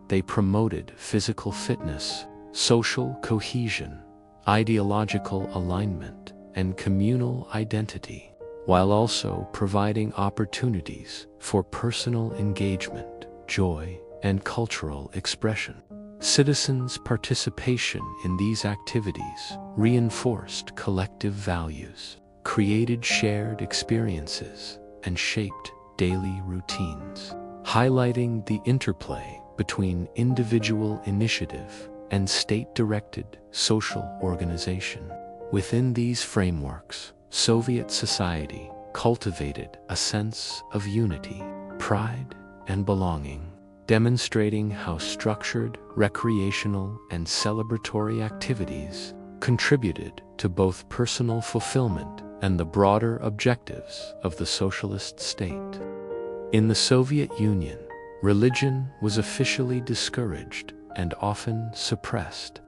They promoted physical fitness, social cohesion, ideological alignment, and communal identity, while also providing opportunities for personal engagement, joy, and cultural expression. Citizens' participation in these activities reinforced collective values, created shared experiences, and shaped daily routines, highlighting the interplay between individual initiative and state-directed social organization. Within these frameworks, Soviet society cultivated a sense of unity, pride, and belonging, demonstrating how structured, recreational, and celebratory activities contributed to both personal fulfillment and the broader objectives of the socialist state. In the Soviet Union, religion was officially discouraged and often suppressed,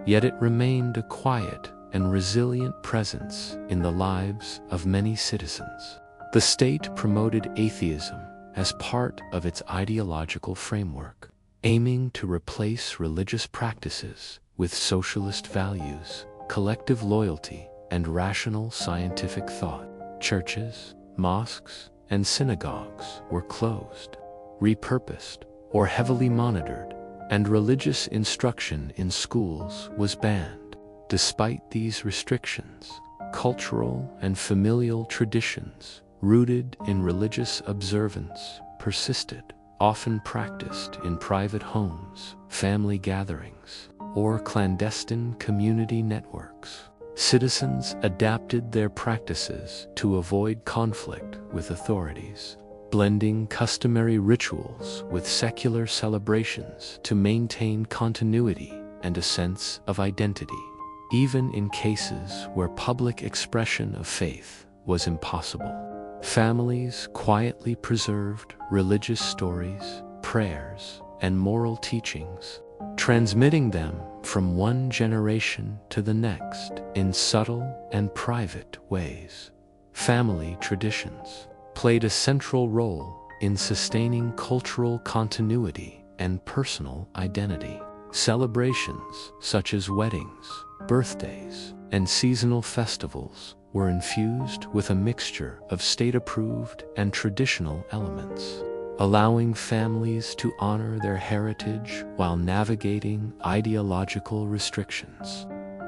yet it remained a quiet and resilient presence in the lives of many citizens. The state promoted atheism as part of its ideological framework, aiming to replace religious practices with socialist values, collective loyalty, and rational scientific thought. Churches, mosques, and synagogues were closed, repurposed, or heavily monitored, and religious instruction in schools was banned. Despite these restrictions, cultural and familial traditions rooted in religious observance persisted, often practiced in private homes, family gatherings, or clandestine community networks. Citizens adapted their practices to avoid conflict with authorities, blending customary rituals with secular celebrations to maintain continuity and a sense of identity, even in cases where public expression of faith was impossible. Families quietly preserved religious stories, prayers, and moral teachings, transmitting them from one generation to the next in subtle and private ways. Family traditions played a central role in sustaining cultural continuity and personal identity. Celebrations such as weddings, birthdays, and seasonal festivals were infused with a mixture of state-approved and traditional elements, allowing families to honor their heritage while navigating ideological restrictions.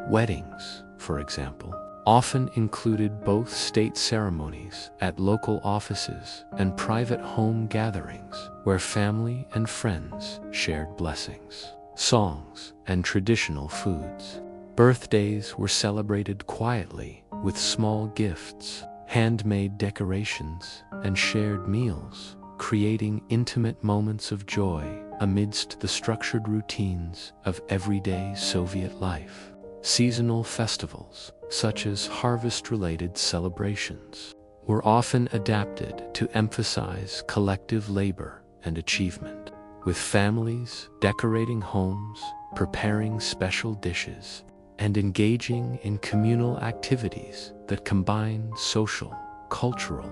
Weddings, for example, often included both state ceremonies at local offices and private home gatherings where family and friends shared blessings, songs, and traditional foods. Birthdays were celebrated quietly with small gifts, handmade decorations, and shared meals, creating intimate moments of joy amidst the structured routines of everyday Soviet life. Seasonal festivals, such as harvest-related celebrations, were often adapted to emphasize collective labor and achievement, with families decorating homes, preparing special dishes, and engaging in communal activities that combine social, cultural,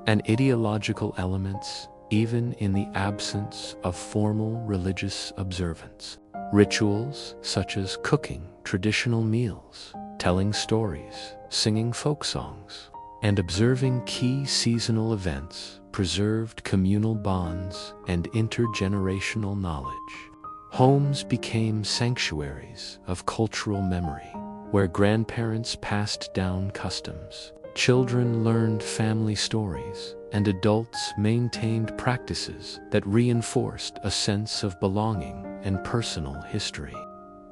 and ideological elements even in the absence of formal religious observance. Rituals such as cooking traditional meals, telling stories, singing folk songs, and observing key seasonal events preserved communal bonds and intergenerational knowledge. Homes became sanctuaries of cultural memory, where grandparents passed down customs, children learned family stories, and adults maintained practices that reinforced a sense of belonging and personal history.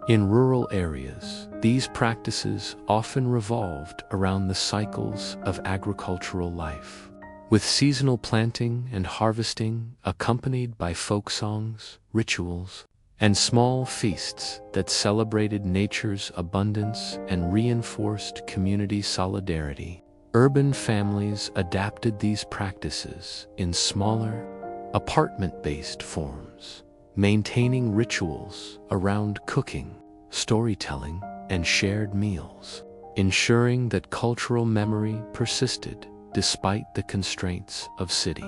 In rural areas, these practices often revolved around the cycles of agricultural life, with seasonal planting and harvesting accompanied by folk songs, rituals, and small feasts that celebrated nature's abundance and reinforced community solidarity. Urban families adapted these practices in smaller, apartment-based forms, maintaining rituals around cooking, storytelling, and shared meals, ensuring that cultural memory persisted despite the constraints of city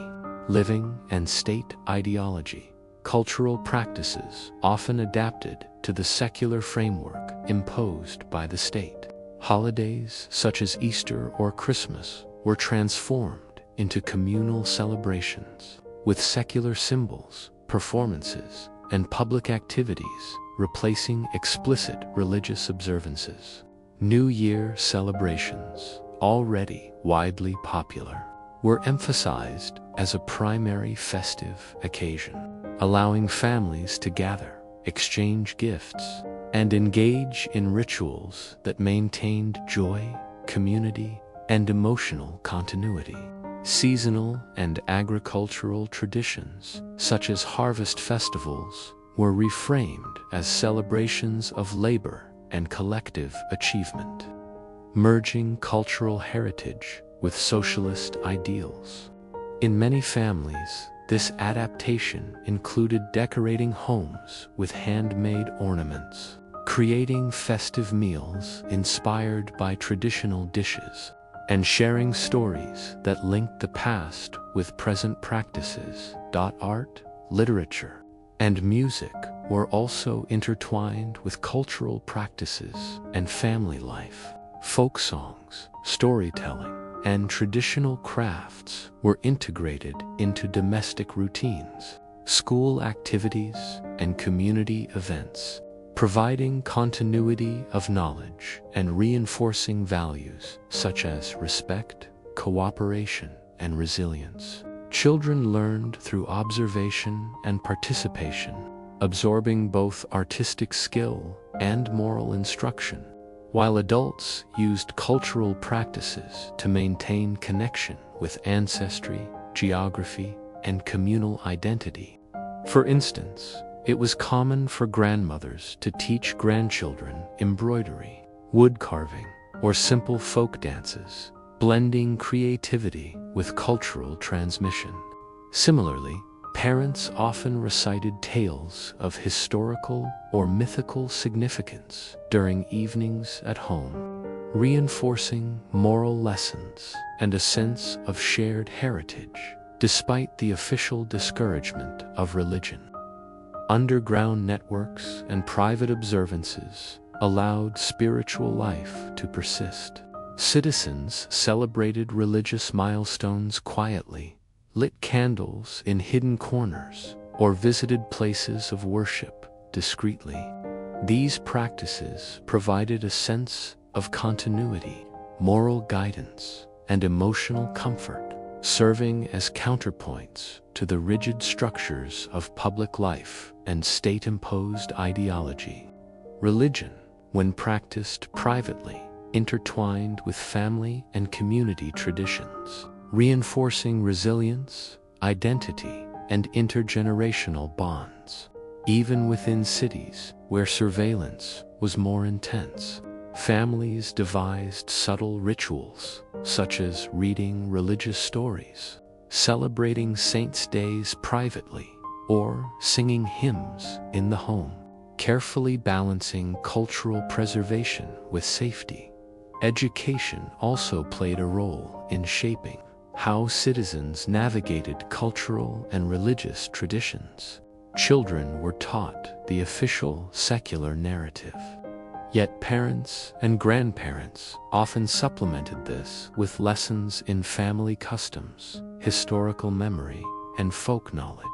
living and state ideology. Cultural practices often adapted to the secular framework imposed by the state. Holidays such as Easter or Christmas were transformed into communal celebrations, with secular symbols, performances, and public activities replacing explicit religious observances. New Year celebrations, already widely popular, were emphasized as a primary festive occasion, allowing families to gather, exchange gifts, and engage in rituals that maintained joy, community, and emotional continuity. Seasonal and agricultural traditions, such as harvest festivals, were reframed as celebrations of labor and collective achievement, merging cultural heritage with socialist ideals. In many families, this adaptation included decorating homes with handmade ornaments, creating festive meals inspired by traditional dishes, and sharing stories that linked the past with present practices. Art, literature, and music were also intertwined with cultural practices and family life. Folk songs, storytelling, and traditional crafts were integrated into domestic routines, school activities, and community events, providing continuity of knowledge and reinforcing values such as respect, cooperation, and resilience. Children learned through observation and participation, absorbing both artistic skill and moral instruction, while adults used cultural practices to maintain connection with ancestry, geography, and communal identity. For instance, it was common for grandmothers to teach grandchildren embroidery, wood carving, or simple folk dances, blending creativity with cultural transmission. Similarly, parents often recited tales of historical or mythical significance during evenings at home, reinforcing moral lessons and a sense of shared heritage, despite the official discouragement of religion. Underground networks and private observances allowed spiritual life to persist. Citizens celebrated religious milestones quietly, lit candles in hidden corners, or visited places of worship discreetly. These practices provided a sense of continuity, moral guidance, and emotional comfort, serving as counterpoints to the rigid structures of public life and state-imposed ideology. Religion, when practiced privately, intertwined with family and community traditions, reinforcing resilience, identity, and intergenerational bonds. Even within cities, where surveillance was more intense, families devised subtle rituals, such as reading religious stories, celebrating saints' days privately, or singing hymns in the home, carefully balancing cultural preservation with safety. Education also played a role in shaping how citizens navigated cultural and religious traditions. Children were taught the official secular narrative. Yet parents and grandparents often supplemented this with lessons in family customs, historical memory, and folk knowledge.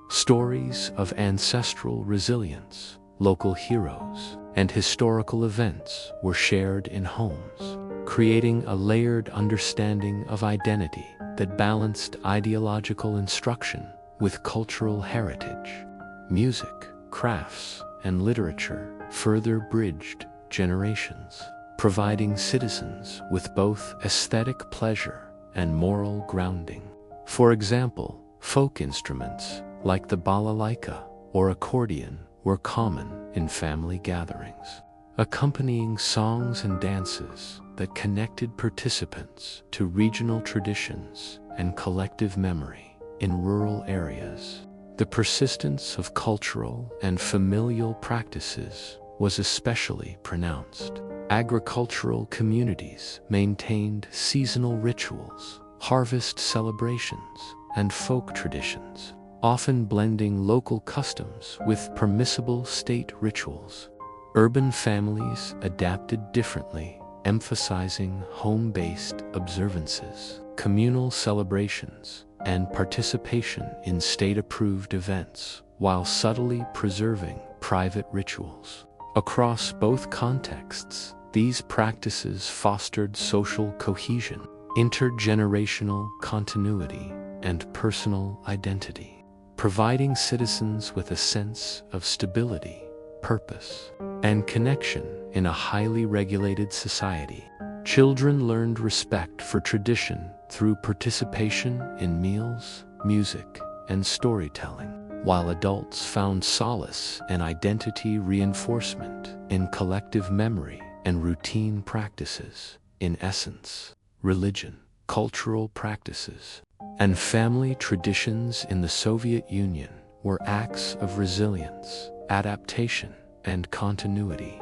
Stories of ancestral resilience, local heroes, and historical events were shared in homes, creating a layered understanding of identity that balanced ideological instruction with cultural heritage. Music, crafts, and literature further bridged generations, providing citizens with both aesthetic pleasure and moral grounding. For example, folk instruments like the balalaika or accordion were common in family gatherings, accompanying songs and dances that connected participants to regional traditions and collective memory. In rural areas, the persistence of cultural and familial practices was especially pronounced. Agricultural communities maintained seasonal rituals, harvest celebrations, and folk traditions, often blending local customs with permissible state rituals. Urban families adapted differently, emphasizing home-based observances, communal celebrations, and participation in state-approved events, while subtly preserving private rituals. Across both contexts, these practices fostered social cohesion, intergenerational continuity, and personal identity, providing citizens with a sense of stability, purpose, and connection in a highly regulated society. Children learned respect for tradition through participation in meals, music, and storytelling, while adults found solace and identity reinforcement in collective memory and routine practices. In essence, religion, cultural practices, and family traditions in the Soviet Union were acts of resilience, adaptation, and continuity.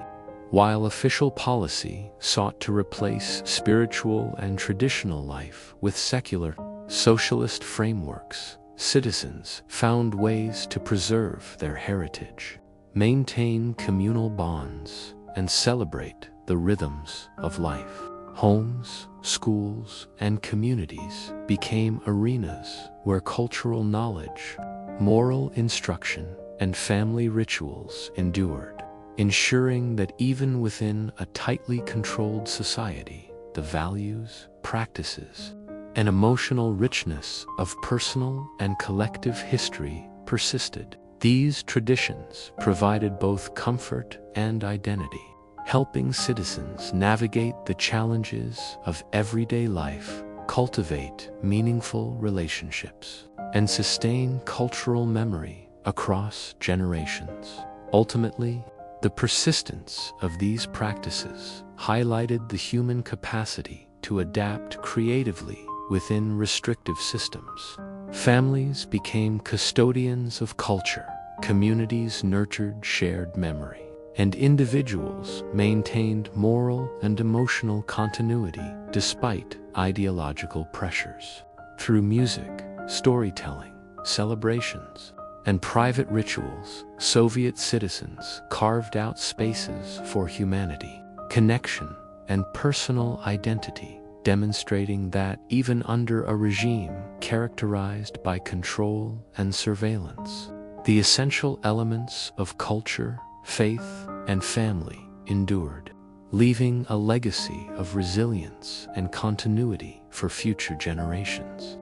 While official policy sought to replace spiritual and traditional life with secular, socialist frameworks, citizens found ways to preserve their heritage, maintain communal bonds, and celebrate the rhythms of life. Homes, schools, and communities became arenas where cultural knowledge, moral instruction, and family rituals endured, ensuring that even within a tightly controlled society, the values, practices, and emotional richness of personal and collective history persisted. These traditions provided both comfort and identity, helping citizens navigate the challenges of everyday life, cultivate meaningful relationships, and sustain cultural memory across generations. Ultimately, the persistence of these practices highlighted the human capacity to adapt creatively within restrictive systems. Families became custodians of culture, communities nurtured shared memory, and individuals maintained moral and emotional continuity despite ideological pressures. Through music, storytelling, celebrations, and private rituals, Soviet citizens carved out spaces for humanity, connection, and personal identity, demonstrating that even under a regime characterized by control and surveillance, the essential elements of culture, faith, and family endured, leaving a legacy of resilience and continuity for future generations.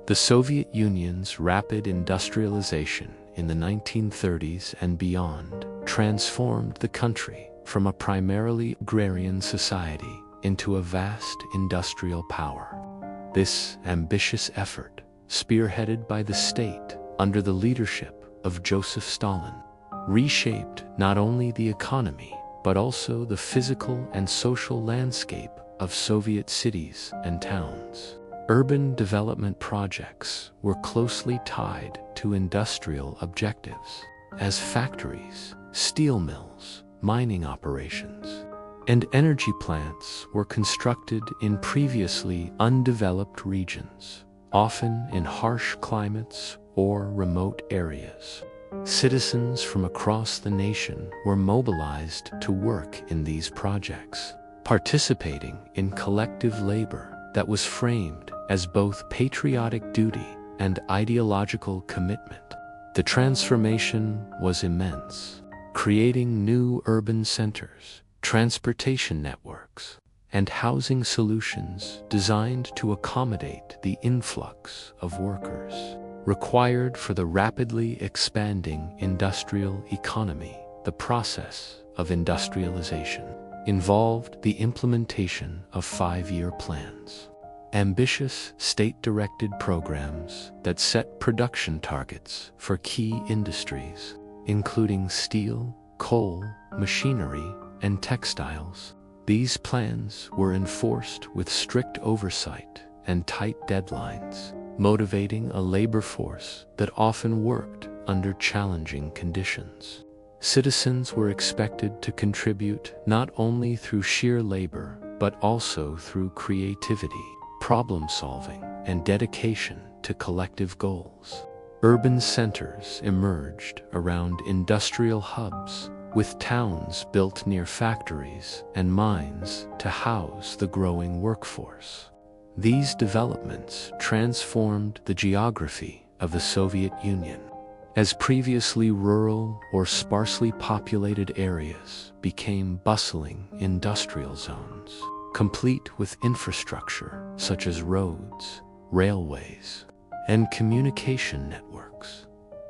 The Soviet Union's rapid industrialization in the 1930s and beyond transformed the country from a primarily agrarian society into a vast industrial power. This ambitious effort, spearheaded by the state under the leadership of Joseph Stalin, reshaped not only the economy but also the physical and social landscape of Soviet cities and towns. Urban development projects were closely tied to industrial objectives, as factories, steel mills, mining operations, and energy plants were constructed in previously undeveloped regions, often in harsh climates or remote areas. Citizens from across the nation were mobilized to work in these projects, participating in collective labor that was framed as both patriotic duty and ideological commitment. The transformation was immense, creating new urban centers, transportation networks, and housing solutions designed to accommodate the influx of workers required for the rapidly expanding industrial economy. The process of industrialization involved the implementation of 5-year plans, ambitious state-directed programs that set production targets for key industries, including steel, coal, machinery, and textiles. These plans were enforced with strict oversight and tight deadlines, motivating a labor force that often worked under challenging conditions. Citizens were expected to contribute not only through sheer labor, but also through creativity, problem-solving, and dedication to collective goals. Urban centers emerged around industrial hubs, with towns built near factories and mines to house the growing workforce. These developments transformed the geography of the Soviet Union, as previously rural or sparsely populated areas became bustling industrial zones, complete with infrastructure such as roads, railways, and communication networks.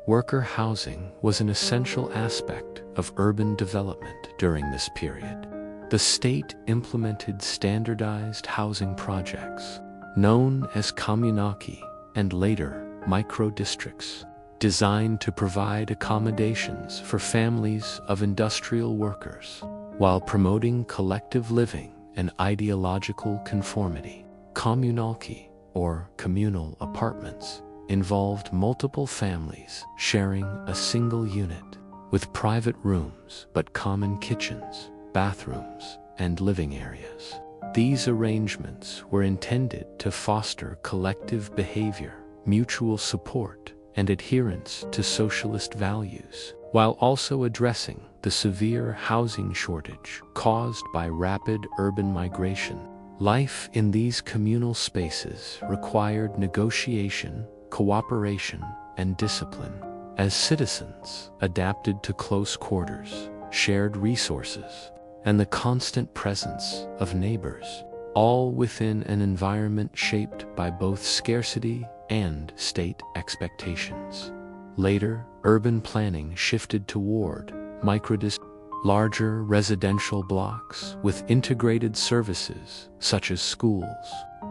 Worker housing was an essential aspect of urban development during this period. The state implemented standardized housing projects, known as communalki and later micro-districts, designed to provide accommodations for families of industrial workers, while promoting collective living and ideological conformity. Communalki, or communal apartments, involved multiple families sharing a single unit, with private rooms but common kitchens, bathrooms, and living areas. These arrangements were intended to foster collective behavior, mutual support, and adherence to socialist values, while also addressing the severe housing shortage caused by rapid urban migration. Life in these communal spaces required negotiation, cooperation, and discipline, as citizens adapted to close quarters, shared resources, and the constant presence of neighbors, all within an environment shaped by both scarcity and state expectations. Later, urban planning shifted toward microdistricts, larger residential blocks with integrated services such as schools,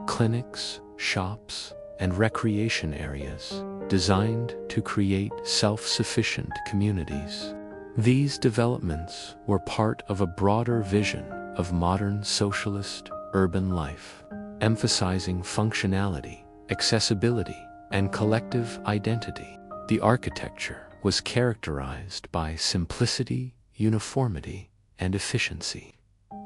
clinics, shops, and recreation areas, designed to create self-sufficient communities. These developments were part of a broader vision of modern socialist urban life, emphasizing functionality, accessibility, and collective identity. The architecture was characterized by simplicity, uniformity, and efficiency,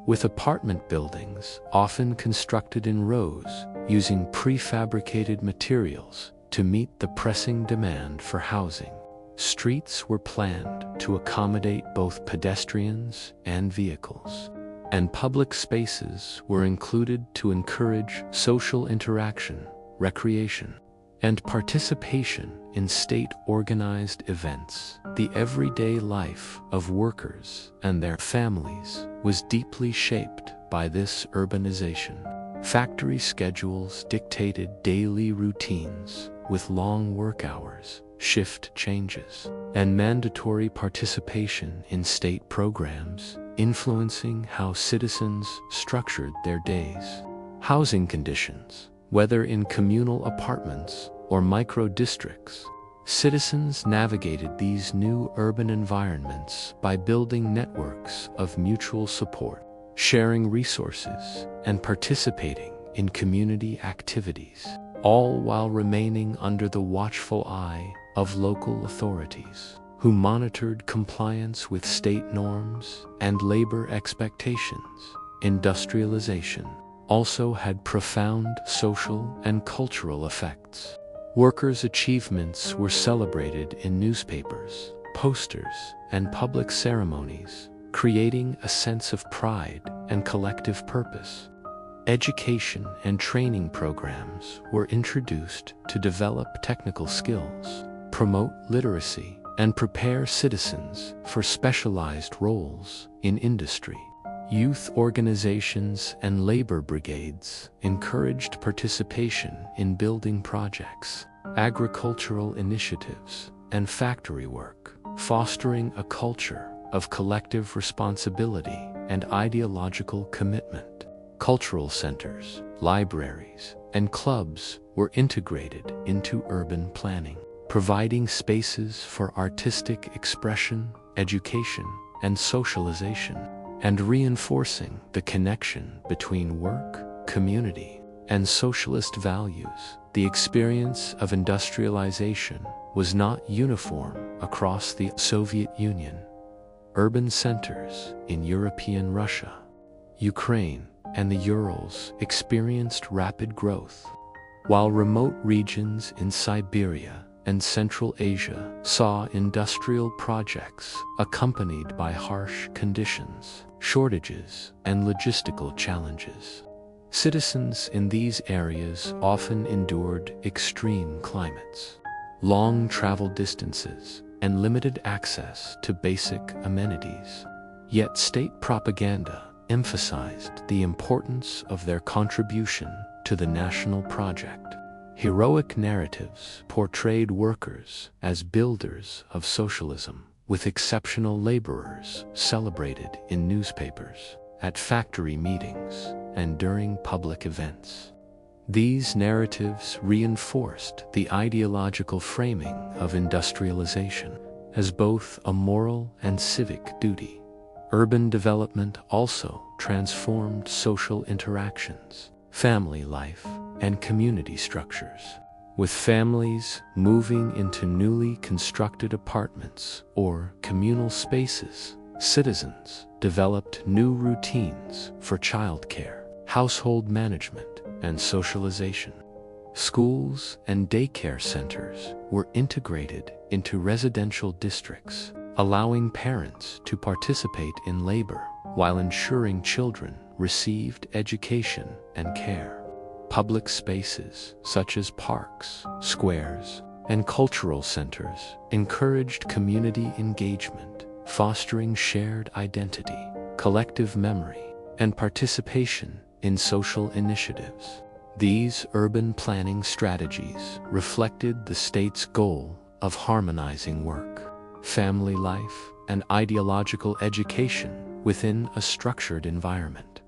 with apartment buildings often constructed in rows using prefabricated materials to meet the pressing demand for housing. Streets were planned to accommodate both pedestrians and vehicles, and public spaces were included to encourage social interaction, recreation, and participation in state-organized events. The everyday life of workers and their families was deeply shaped by this urbanization. Factory schedules dictated daily routines with long work hours, shift changes, and mandatory participation in state programs, influencing how citizens structured their days. Housing conditions, whether in communal apartments or micro-districts, citizens navigated these new urban environments by building networks of mutual support, sharing resources, and participating in community activities, all while remaining under the watchful eye of local authorities, who monitored compliance with state norms and labor expectations. Industrialization also had profound social and cultural effects. Workers' achievements were celebrated in newspapers, posters, and public ceremonies, creating a sense of pride and collective purpose. Education and training programs were introduced to develop technical skills, promote literacy, and prepare citizens for specialized roles in industry. Youth organizations and labor brigades encouraged participation in building projects, agricultural initiatives, and factory work, fostering a culture of collective responsibility and ideological commitment. Cultural centers, libraries, and clubs were integrated into urban planning, providing spaces for artistic expression, education, and socialization, and reinforcing the connection between work, community, and socialist values. The experience of industrialization was not uniform across the Soviet Union. Urban centers in European Russia, Ukraine, and the Urals experienced rapid growth, while remote regions in Siberia and Central Asia saw industrial projects accompanied by harsh conditions, shortages, and logistical challenges. Citizens in these areas often endured extreme climates, long travel distances, and limited access to basic amenities. Yet state propaganda emphasized the importance of their contribution to the national project. Heroic narratives portrayed workers as builders of socialism, with exceptional laborers celebrated in newspapers, at factory meetings, and during public events. These narratives reinforced the ideological framing of industrialization as both a moral and civic duty. Urban development also transformed social interactions, family life, and community structures, with families moving into newly constructed apartments or communal spaces. Citizens developed new routines for childcare, household management, and socialization. Schools and daycare centers were integrated into residential districts, allowing parents to participate in labor while ensuring children received education and care. Public spaces such as parks, squares, and cultural centers encouraged community engagement, fostering shared identity, collective memory, and participation in social initiatives. These urban planning strategies reflected the state's goal of harmonizing work, family life, and ideological education within a structured environment.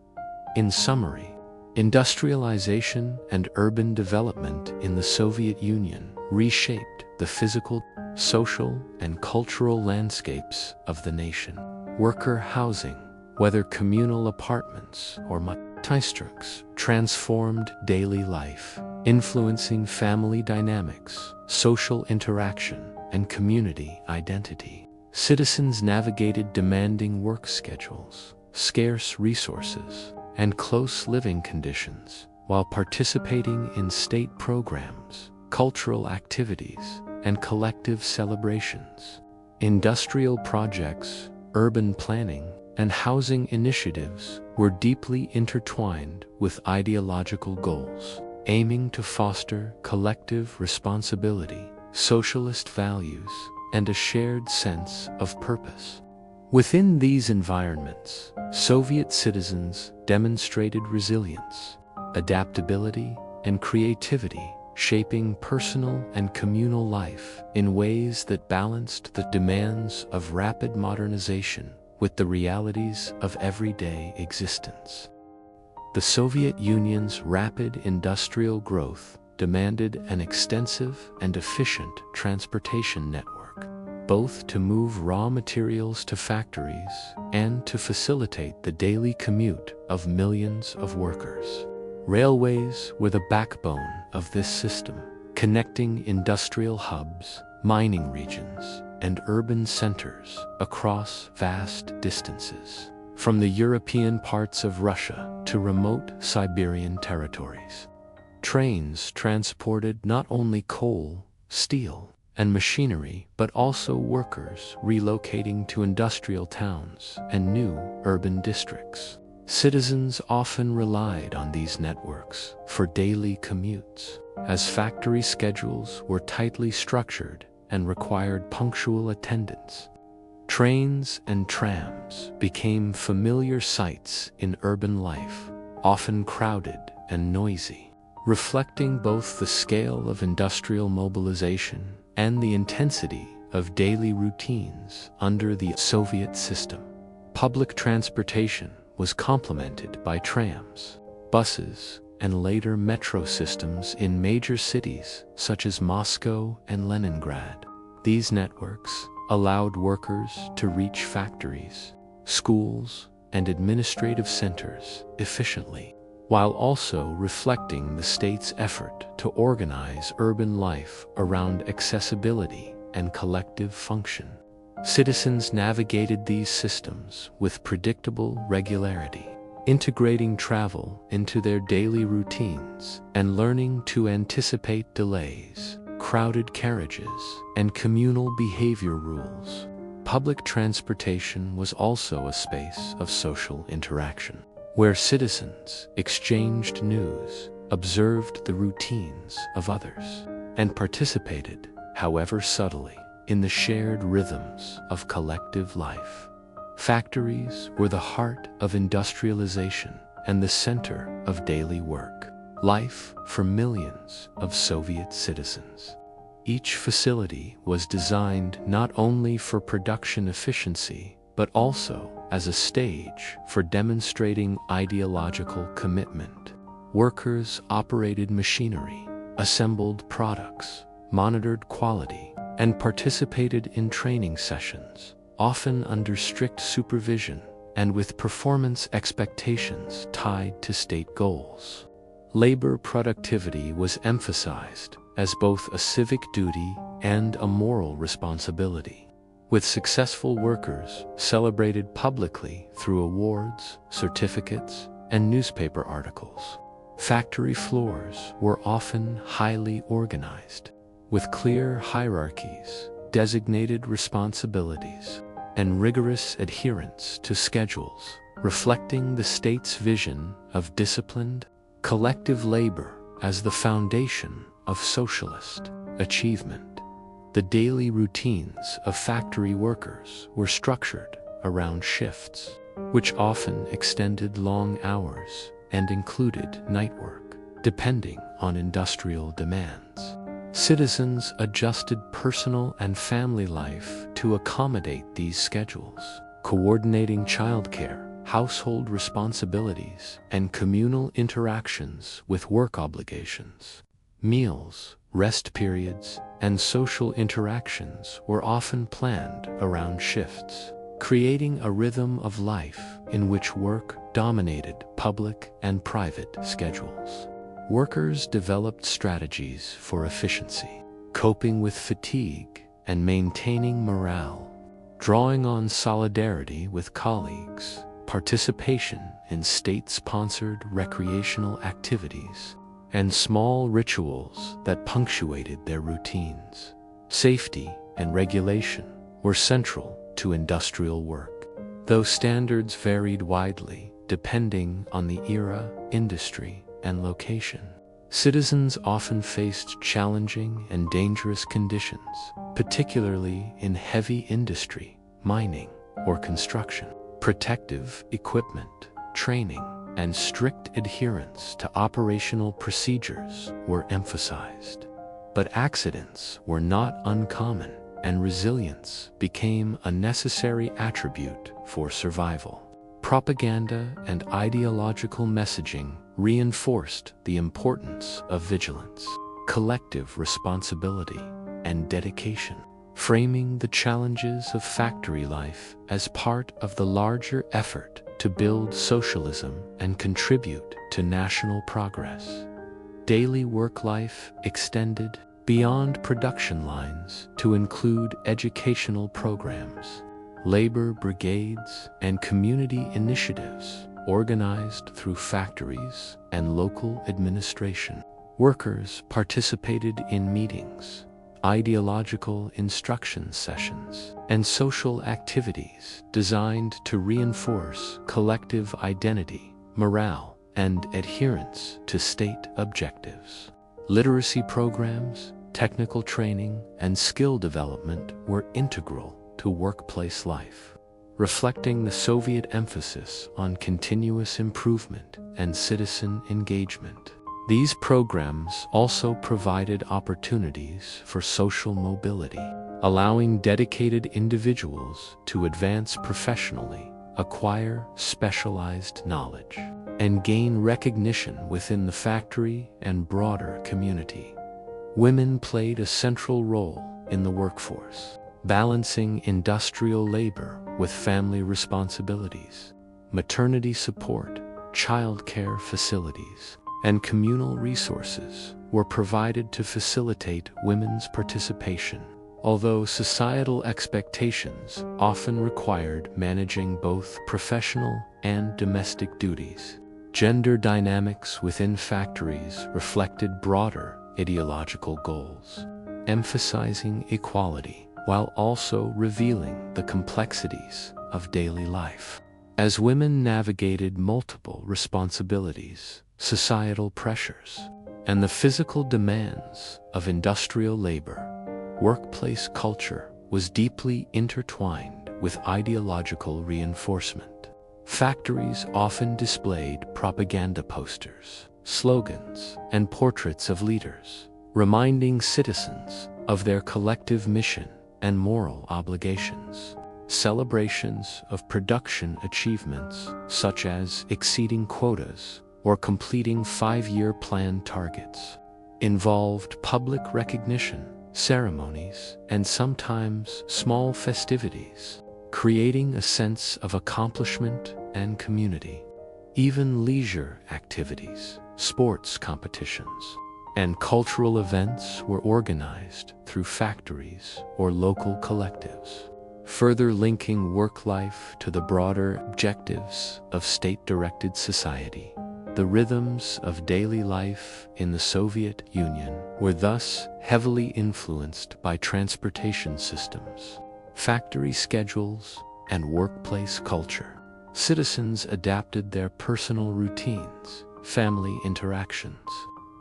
In summary, industrialization and urban development in the Soviet Union reshaped the physical, social, and cultural landscapes of the nation. Worker housing, whether communal apartments or multi-structures, transformed daily life, influencing family dynamics, social interaction, and community identity. Citizens navigated demanding work schedules, scarce resources, and close living conditions, while participating in state programs, cultural activities, and collective celebrations. Industrial projects, urban planning, and housing initiatives were deeply intertwined with ideological goals, aiming to foster collective responsibility, socialist values, and a shared sense of purpose. Within these environments, Soviet citizens demonstrated resilience, adaptability, and creativity, shaping personal and communal life in ways that balanced the demands of rapid modernization with the realities of everyday existence. The Soviet Union's rapid industrial growth demanded an extensive and efficient transportation network, both to move raw materials to factories and to facilitate the daily commute of millions of workers. Railways were the backbone of this system, connecting industrial hubs, mining regions, and urban centers across vast distances, from the European parts of Russia to remote Siberian territories. Trains transported not only coal, steel, and machinery, but also workers relocating to industrial towns and new urban districts. Citizens often relied on these networks for daily commutes, as factory schedules were tightly structured and required punctual attendance. Trains and trams became familiar sights in urban life, often crowded and noisy, reflecting both the scale of industrial mobilization and the intensity of daily routines under the Soviet system. Public transportation was complemented by trams, buses, and later metro systems in major cities such as Moscow and Leningrad. These networks allowed workers to reach factories, schools, and administrative centers efficiently, while also reflecting the state's effort to organize urban life around accessibility and collective function. Citizens navigated these systems with predictable regularity, integrating travel into their daily routines and learning to anticipate delays, crowded carriages, and communal behavior rules. Public transportation was also a space of social interaction, where citizens exchanged news, observed the routines of others, and participated, however subtly, in the shared rhythms of collective life. Factories were the heart of industrialization and the center of daily work, life for millions of Soviet citizens. Each facility was designed not only for production efficiency, but also as a stage for demonstrating ideological commitment. Workers operated machinery, assembled products, monitored quality, and participated in training sessions, often under strict supervision and with performance expectations tied to state goals. Labor productivity was emphasized as both a civic duty and a moral responsibility, with successful workers celebrated publicly through awards, certificates, and newspaper articles. Factory floors were often highly organized, with clear hierarchies, designated responsibilities, and rigorous adherence to schedules, reflecting the state's vision of disciplined, collective labor as the foundation of socialist achievement. The daily routines of factory workers were structured around shifts, which often extended long hours and included night work, depending on industrial demands. Citizens adjusted personal and family life to accommodate these schedules, coordinating childcare, household responsibilities, and communal interactions with work obligations. Meals, rest periods, and social interactions were often planned around shifts, creating a rhythm of life in which work dominated public and private schedules. Workers developed strategies for efficiency, coping with fatigue and maintaining morale, drawing on solidarity with colleagues, participation in state-sponsored recreational activities, and small rituals that punctuated their routines. Safety and regulation were central to industrial work, though standards varied widely depending on the era, industry, and location. Citizens often faced challenging and dangerous conditions, particularly in heavy industry, mining, or construction. Protective equipment, training, and strict adherence to operational procedures were emphasized. But accidents were not uncommon, and resilience became a necessary attribute for survival. Propaganda and ideological messaging reinforced the importance of vigilance, collective responsibility, and dedication, framing the challenges of factory life as part of the larger effort to build socialism and contribute to national progress. Daily work life extended beyond production lines to include educational programs, labor brigades, and community initiatives organized through factories and local administration. Workers participated in meetings, ideological instruction sessions, and social activities designed to reinforce collective identity, morale, and adherence to state objectives. Literacy programs, technical training, and skill development were integral to workplace life, reflecting the Soviet emphasis on continuous improvement and citizen engagement. These programs also provided opportunities for social mobility, allowing dedicated individuals to advance professionally, acquire specialized knowledge, and gain recognition within the factory and broader community. Women played a central role in the workforce, balancing industrial labor with family responsibilities. Maternity support, childcare facilities, and communal resources were provided to facilitate women's participation, although societal expectations often required managing both professional and domestic duties. Gender dynamics within factories reflected broader ideological goals, emphasizing equality while also revealing the complexities of daily life. As women navigated multiple responsibilities, societal pressures, and the physical demands of industrial labor, workplace culture was deeply intertwined with ideological reinforcement. Factories often displayed propaganda posters, slogans, and portraits of leaders, reminding citizens of their collective mission and moral obligations. Celebrations of production achievements, such as exceeding quotas or completing 5-year plan targets, involved public recognition, ceremonies, and sometimes small festivities, creating a sense of accomplishment and community. Even leisure activities, sports competitions, and cultural events were organized through factories or local collectives, further linking work life to the broader objectives of state-directed society. The rhythms of daily life in the Soviet Union were thus heavily influenced by transportation systems, factory schedules, and workplace culture. Citizens adapted their personal routines, family interactions,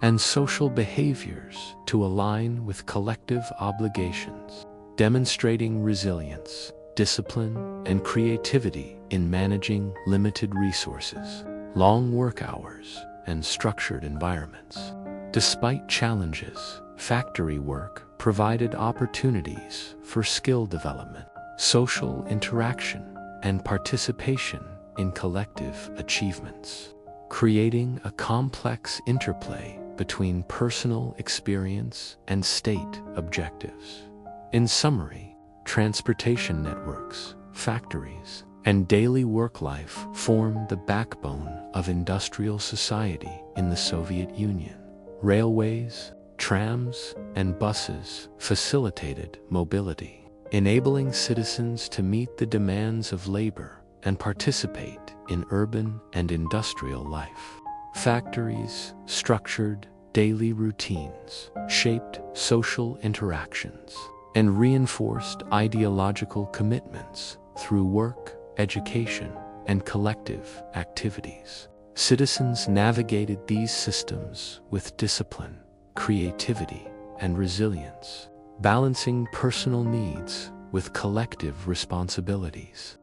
and social behaviors to align with collective obligations, demonstrating resilience, discipline, and creativity in managing limited resources, long work hours, and structured environments. Despite challenges, factory work provided opportunities for skill development, social interaction, and participation in collective achievements, creating a complex interplay between personal experience and state objectives. In summary, transportation networks, factories, and daily work life formed the backbone of industrial society in the Soviet Union. Railways, trams, and buses facilitated mobility, enabling citizens to meet the demands of labor and participate in urban and industrial life. Factories structured daily routines, shaped social interactions, and reinforced ideological commitments through work, education, and collective activities. Citizens navigated these systems with discipline, creativity, and resilience, balancing personal needs with collective responsibilities,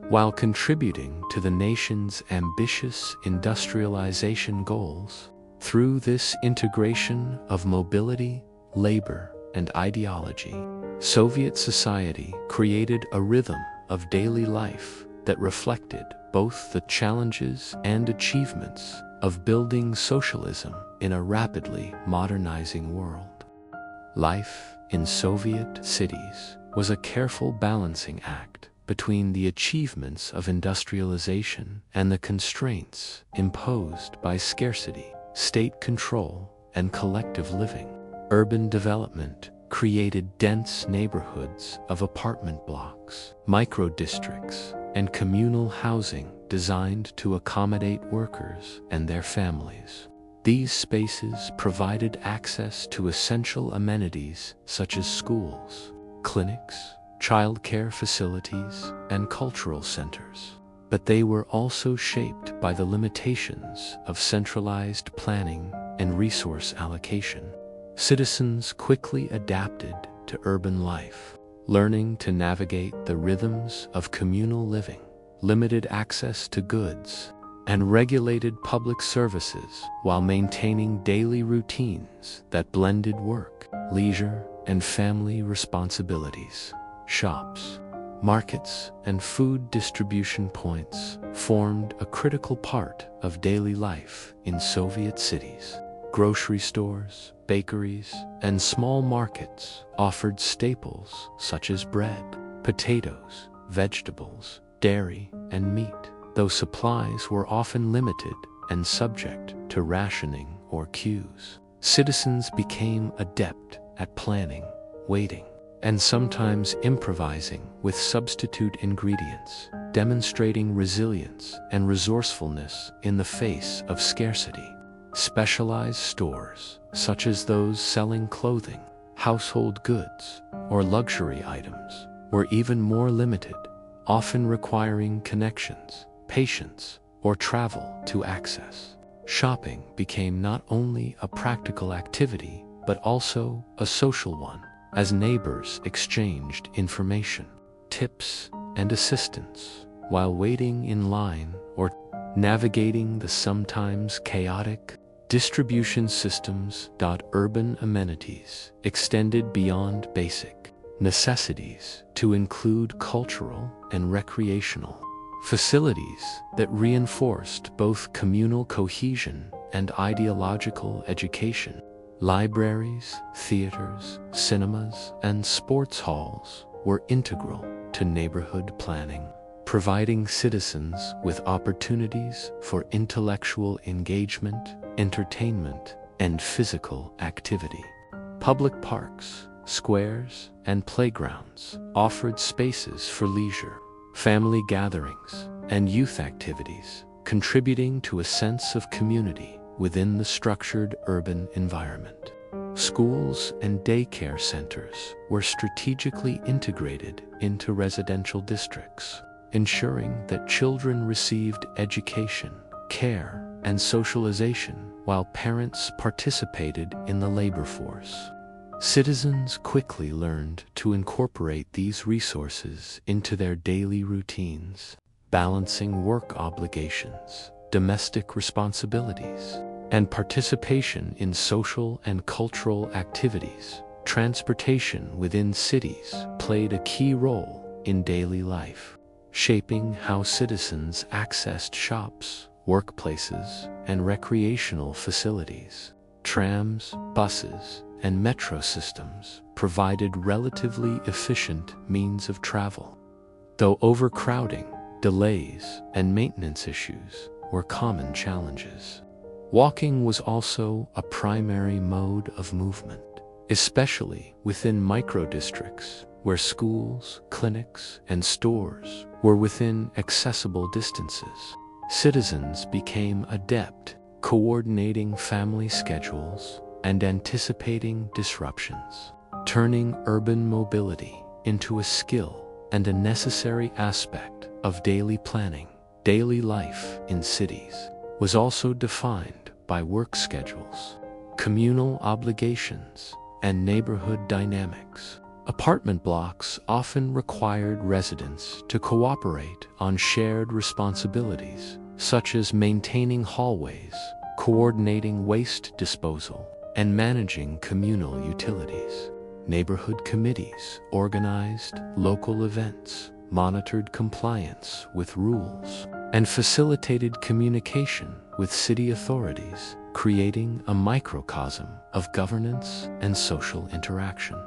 while contributing to the nation's ambitious industrialization goals. Through this integration of mobility, labor, and ideology, Soviet society created a rhythm of daily life that reflected both the challenges and achievements of building socialism in a rapidly modernizing world. Life in Soviet cities was a careful balancing act between the achievements of industrialization and the constraints imposed by scarcity, state control, and collective living. Urban development created dense neighborhoods of apartment blocks, micro-districts, and communal housing designed to accommodate workers and their families. These spaces provided access to essential amenities such as schools, clinics, childcare facilities, and cultural centers. But they were also shaped by the limitations of centralized planning and resource allocation. Citizens quickly adapted to urban life, learning to navigate the rhythms of communal living, limited access to goods, and regulated public services while maintaining daily routines that blended work, leisure, and family responsibilities. Shops, markets, and food distribution points formed a critical part of daily life in Soviet cities. Grocery stores, bakeries, and small markets offered staples such as bread, potatoes, vegetables, dairy, and meat, though supplies were often limited and subject to rationing or queues. Citizens became adept at planning, waiting, and sometimes improvising with substitute ingredients, demonstrating resilience and resourcefulness in the face of scarcity. Specialized stores, such as those selling clothing, household goods, or luxury items, were even more limited, often requiring connections, patience, or travel to access. Shopping became not only a practical activity, but also a social one, as neighbors exchanged information, tips, and assistance while waiting in line or navigating the sometimes chaotic distribution systems. Urban amenities extended beyond basic necessities to include cultural and recreational facilities that reinforced both communal cohesion and ideological education. Libraries, theaters, cinemas, and sports halls were integral to neighborhood planning, providing citizens with opportunities for intellectual engagement, entertainment, and physical activity. Public parks, squares, and playgrounds offered spaces for leisure, family gatherings, and youth activities, contributing to a sense of community within the structured urban environment. Schools and daycare centers were strategically integrated into residential districts, ensuring that children received education, care, and socialization while parents participated in the labor force. Citizens quickly learned to incorporate these resources into their daily routines, balancing work obligations, domestic responsibilities, and participation in social and cultural activities. Transportation within cities played a key role in daily life, shaping how citizens accessed shops, workplaces, and recreational facilities. Trams, buses, and metro systems provided relatively efficient means of travel, though overcrowding, delays, and maintenance issues were common challenges. Walking was also a primary mode of movement, especially within micro-districts where schools, clinics, and stores were within accessible distances. Citizens became adept coordinating family schedules and anticipating disruptions, turning urban mobility into a skill and a necessary aspect of daily planning. Daily life in cities was also defined by work schedules, communal obligations, and neighborhood dynamics. Apartment blocks often required residents to cooperate on shared responsibilities, such as maintaining hallways, coordinating waste disposal, and managing communal utilities. Neighborhood committees organized local events, monitored compliance with rules, and facilitated communication with city authorities, creating a microcosm of governance and social interaction.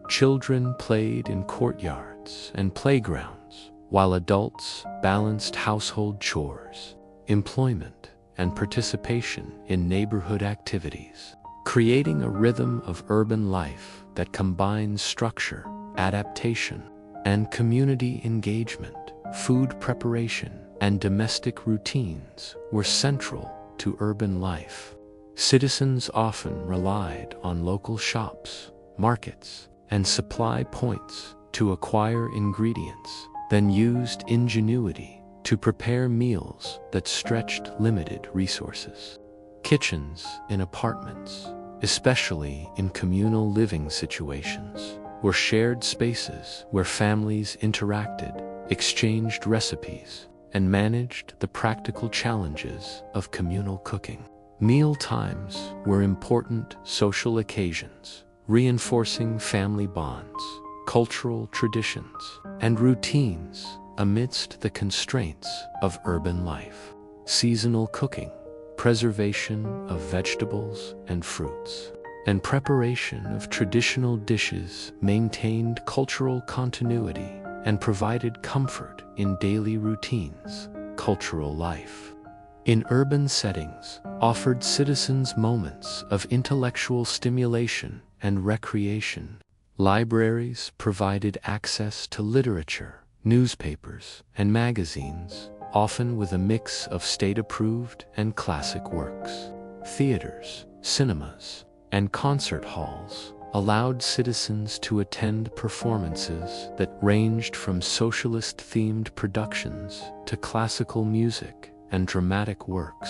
Children played in courtyards and playgrounds, while adults balanced household chores, employment, and participation in neighborhood activities. creating a rhythm of urban life that combines structure, adaptation, and community engagement. Food preparation and domestic routines were central to urban life. Citizens often relied on local shops, markets, and supply points to acquire ingredients, then used ingenuity to prepare meals that stretched limited resources. Kitchens in apartments, especially in communal living situations, were shared spaces where families interacted, exchanged recipes, and managed the practical challenges of communal cooking. Meal times were important social occasions, reinforcing family bonds, cultural traditions, and routines amidst the constraints of urban life. Seasonal cooking, preservation of vegetables and fruits, and preparation of traditional dishes maintained cultural continuity and provided comfort in daily routines. Cultural life in urban settings offered citizens moments of intellectual stimulation and recreation. Libraries provided access to literature, newspapers, and magazines, often with a mix of state-approved and classic works. Theaters, cinemas, and concert halls allowed citizens to attend performances that ranged from socialist-themed productions to classical music and dramatic works.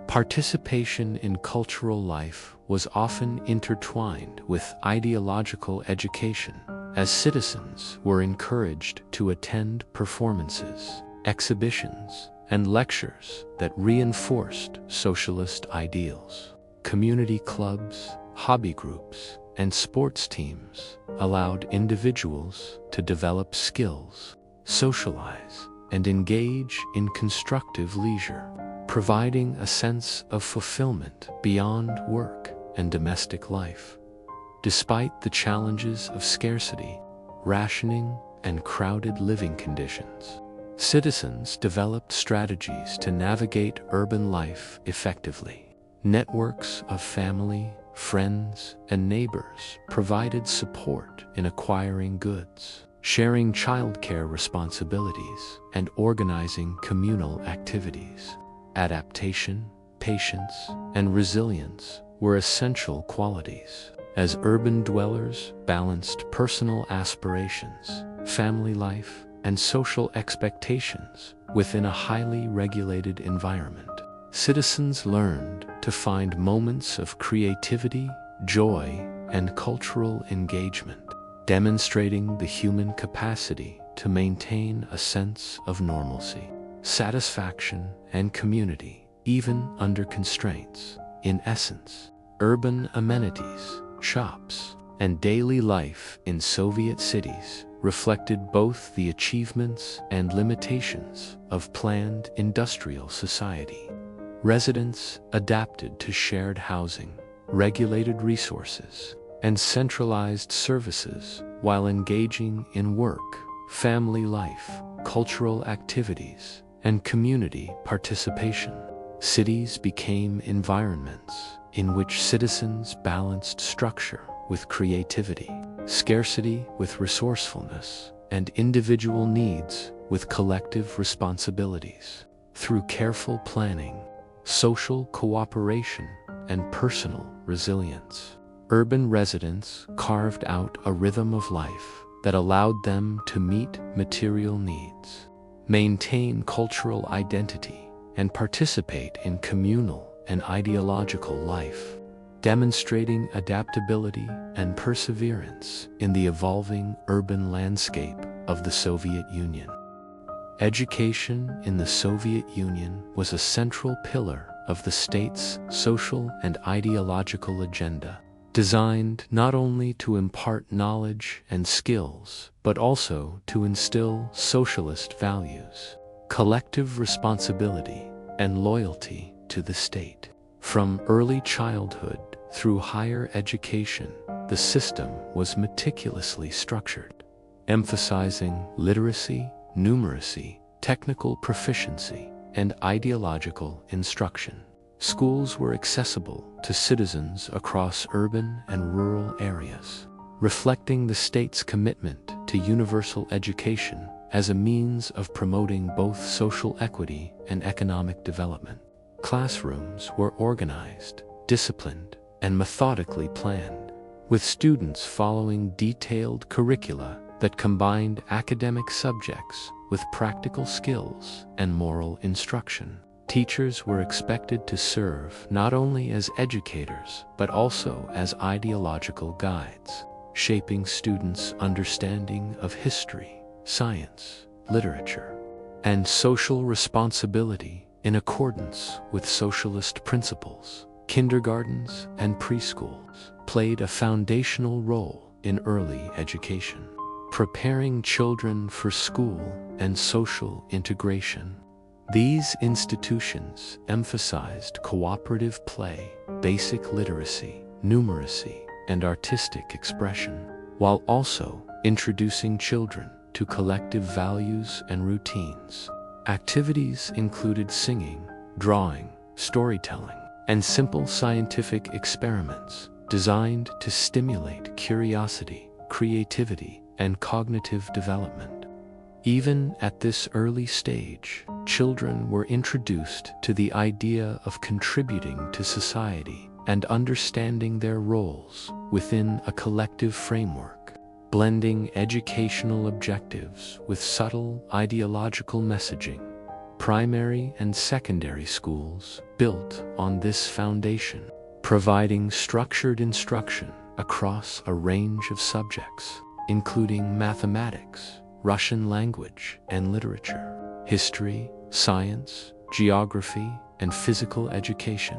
Participation in cultural life was often intertwined with ideological education, as citizens were encouraged to attend performances, exhibitions, and lectures that reinforced socialist ideals. Community clubs, hobby groups, and sports teams allowed individuals to develop skills, socialize, and engage in constructive leisure, providing a sense of fulfillment beyond work and domestic life. Despite the challenges of scarcity, rationing, and crowded living conditions, citizens developed strategies to navigate urban life effectively. Networks of family, friends, and neighbors provided support in acquiring goods, sharing childcare responsibilities, and organizing communal activities. Adaptation, patience, and resilience were essential qualities, as urban dwellers balanced personal aspirations, family life, and social expectations within a highly regulated environment. Citizens learned to find moments of creativity, joy, and cultural engagement, demonstrating the human capacity to maintain a sense of normalcy, satisfaction, and community, even under constraints. In essence, urban amenities, shops, and daily life in Soviet cities reflected both the achievements and limitations of planned industrial society. Residents adapted to shared housing, regulated resources, and centralized services while engaging in work, family life, cultural activities, and community participation. Cities became environments in which citizens balanced structure with creativity, scarcity with resourcefulness, and individual needs with collective responsibilities. Through careful planning, social cooperation, and personal resilience, urban residents carved out a rhythm of life that allowed them to meet material needs, maintain cultural identity, and participate in communal and ideological life, demonstrating adaptability and perseverance in the evolving urban landscape of the Soviet Union. Education in the Soviet Union was a central pillar of the state's social and ideological agenda, designed not only to impart knowledge and skills, but also to instill socialist values, collective responsibility, and loyalty to the state. From early childhood through higher education, the system was meticulously structured, emphasizing literacy, numeracy, technical proficiency, and ideological instruction. Schools were accessible to citizens across urban and rural areas, reflecting the state's commitment to universal education as a means of promoting both social equity and economic development. Classrooms were organized, disciplined, and methodically planned, with students following detailed curricula that combined academic subjects with practical skills and moral instruction. Teachers were expected to serve not only as educators but also as ideological guides, shaping students' understanding of history, science, literature, and social responsibility in accordance with socialist principles. Kindergartens and preschools played a foundational role in early education, preparing children for school and social integration. These institutions emphasized cooperative play, basic literacy, numeracy, and artistic expression, while also introducing children to collective values and routines. Activities included singing, drawing, storytelling, and simple scientific experiments designed to stimulate curiosity, creativity, and cognitive development. Even at this early stage, children were introduced to the idea of contributing to society and understanding their roles within a collective framework, blending educational objectives with subtle ideological messaging. Primary and secondary schools built on this foundation, providing structured instruction across a range of subjects, including mathematics, Russian language and literature, history, science, geography, and physical education.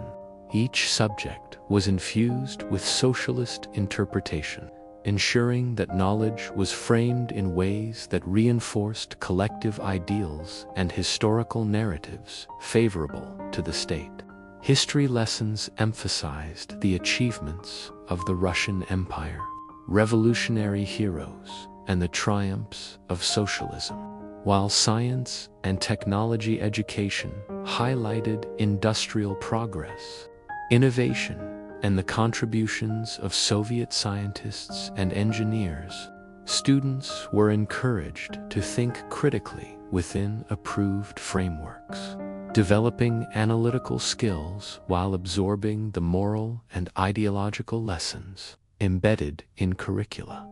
Each subject was infused with socialist interpretation, ensuring that knowledge was framed in ways that reinforced collective ideals and historical narratives favorable to the state. History lessons emphasized the achievements of the Russian Empire, revolutionary heroes, and the triumphs of socialism, while science and technology education highlighted industrial progress, innovation, and the contributions of Soviet scientists and engineers. Students were encouraged to think critically within approved frameworks, developing analytical skills while absorbing the moral and ideological lessons embedded in curricula.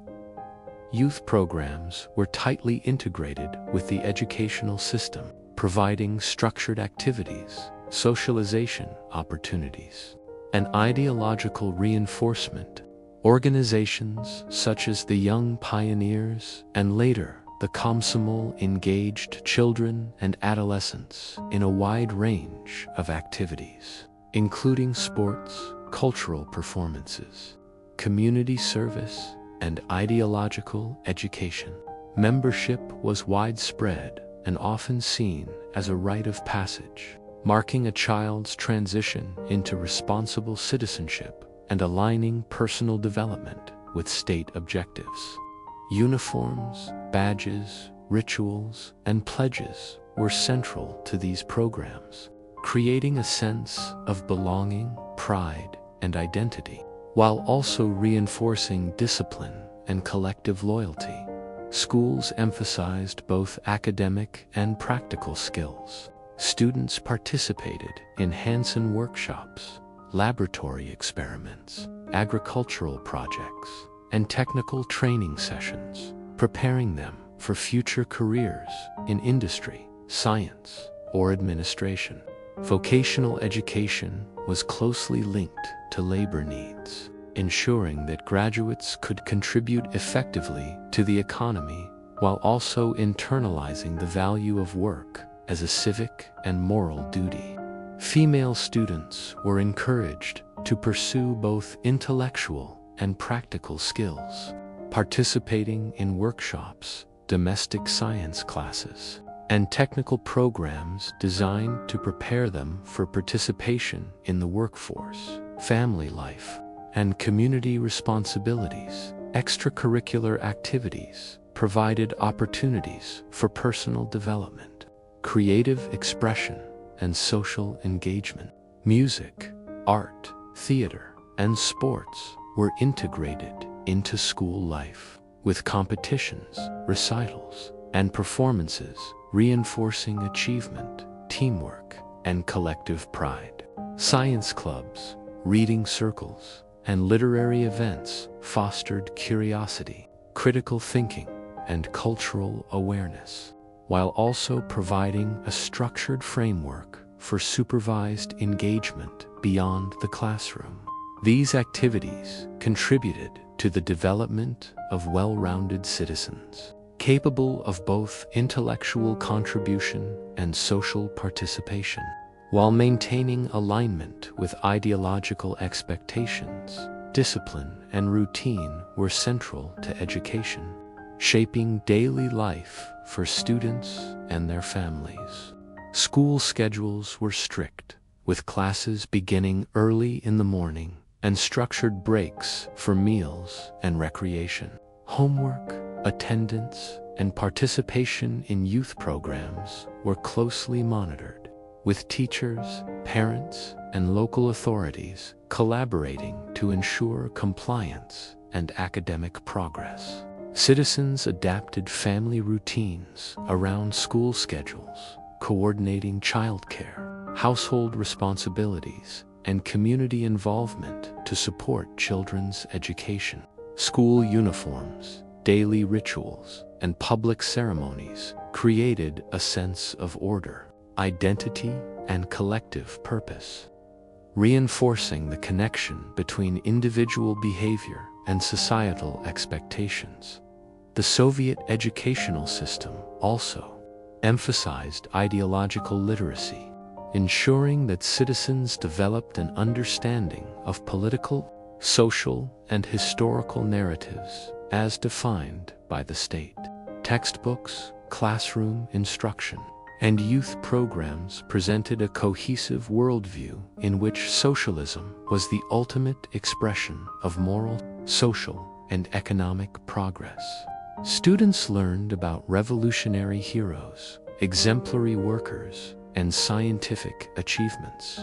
Youth programs were tightly integrated with the educational system, providing structured activities, socialization opportunities, and ideological reinforcement. Organizations such as the Young Pioneers and later the Komsomol engaged children and adolescents in a wide range of activities, including sports, cultural performances, community service, and ideological education. Membership was widespread and often seen as a rite of passage, marking a child's transition into responsible citizenship and aligning personal development with state objectives. Uniforms, badges, rituals, and pledges were central to these programs, creating a sense of belonging, pride, and identity, while also reinforcing discipline and collective loyalty. Schools emphasized both academic and practical skills. Students participated in hands-on workshops, laboratory experiments, agricultural projects, and technical training sessions, preparing them for future careers in industry, science, or administration. Vocational education was closely linked to labor needs, ensuring that graduates could contribute effectively to the economy while also internalizing the value of work as a civic and moral duty. Female students were encouraged to pursue both intellectual and practical skills, participating in workshops, domestic science classes, and technical programs designed to prepare them for participation in the workforce, family life, and community responsibilities. Extracurricular activities provided opportunities for personal development, creative expression, and social engagement. Music, art, theater, and sports were integrated into school life, with competitions, recitals, and performances reinforcing achievement, teamwork, and collective pride. Science clubs, reading circles, and literary events fostered curiosity, critical thinking, and cultural awareness, while also providing a structured framework for supervised engagement beyond the classroom. These activities contributed to the development of well-rounded citizens, capable of both intellectual contribution and social participation, while maintaining alignment with ideological expectations. Discipline and routine were central to education, shaping daily life for students and their families. School schedules were strict, with classes beginning early in the morning and structured breaks for meals and recreation. Homework, attendance, and participation in youth programs were closely monitored, with teachers, parents, and local authorities collaborating to ensure compliance and academic progress. Citizens adapted family routines around school schedules, coordinating childcare, household responsibilities, and community involvement to support children's education. School uniforms, daily rituals, and public ceremonies created a sense of order, identity, and collective purpose, reinforcing the connection between individual behavior and societal expectations. The Soviet educational system also emphasized ideological literacy, ensuring that citizens developed an understanding of political, social, and historical narratives as defined by the state. Textbooks, classroom instruction, and youth programs presented a cohesive worldview in which socialism was the ultimate expression of moral, social, and economic progress. Students learned about revolutionary heroes, exemplary workers, and scientific achievements,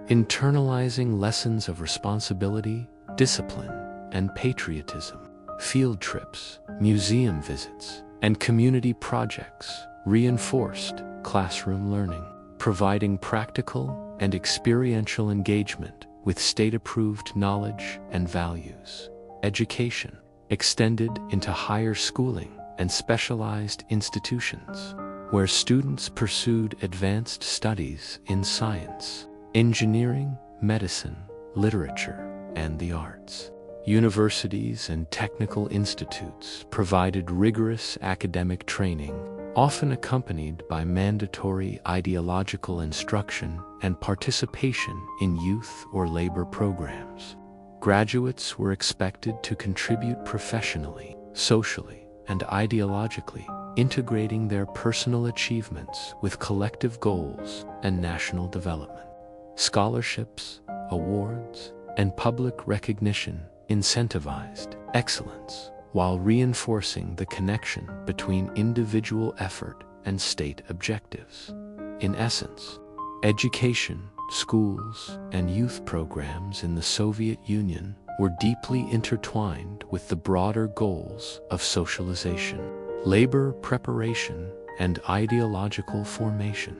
internalizing lessons of responsibility, discipline, and patriotism. Field trips, museum visits, and community projects reinforced classroom learning, providing practical and experiential engagement with state-approved knowledge and values. Education extended into higher schooling and specialized institutions, where students pursued advanced studies in science, engineering, medicine, literature, and the arts. Universities and technical institutes provided rigorous academic training, often accompanied by mandatory ideological instruction and participation in youth or labor programs. Graduates were expected to contribute professionally, socially, and ideologically, integrating their personal achievements with collective goals and national development. Scholarships, awards, and public recognition incentivized excellence, while reinforcing the connection between individual effort and state objectives. In essence, education, schools, and youth programs in the Soviet Union were deeply intertwined with the broader goals of socialization, labor preparation, and ideological formation.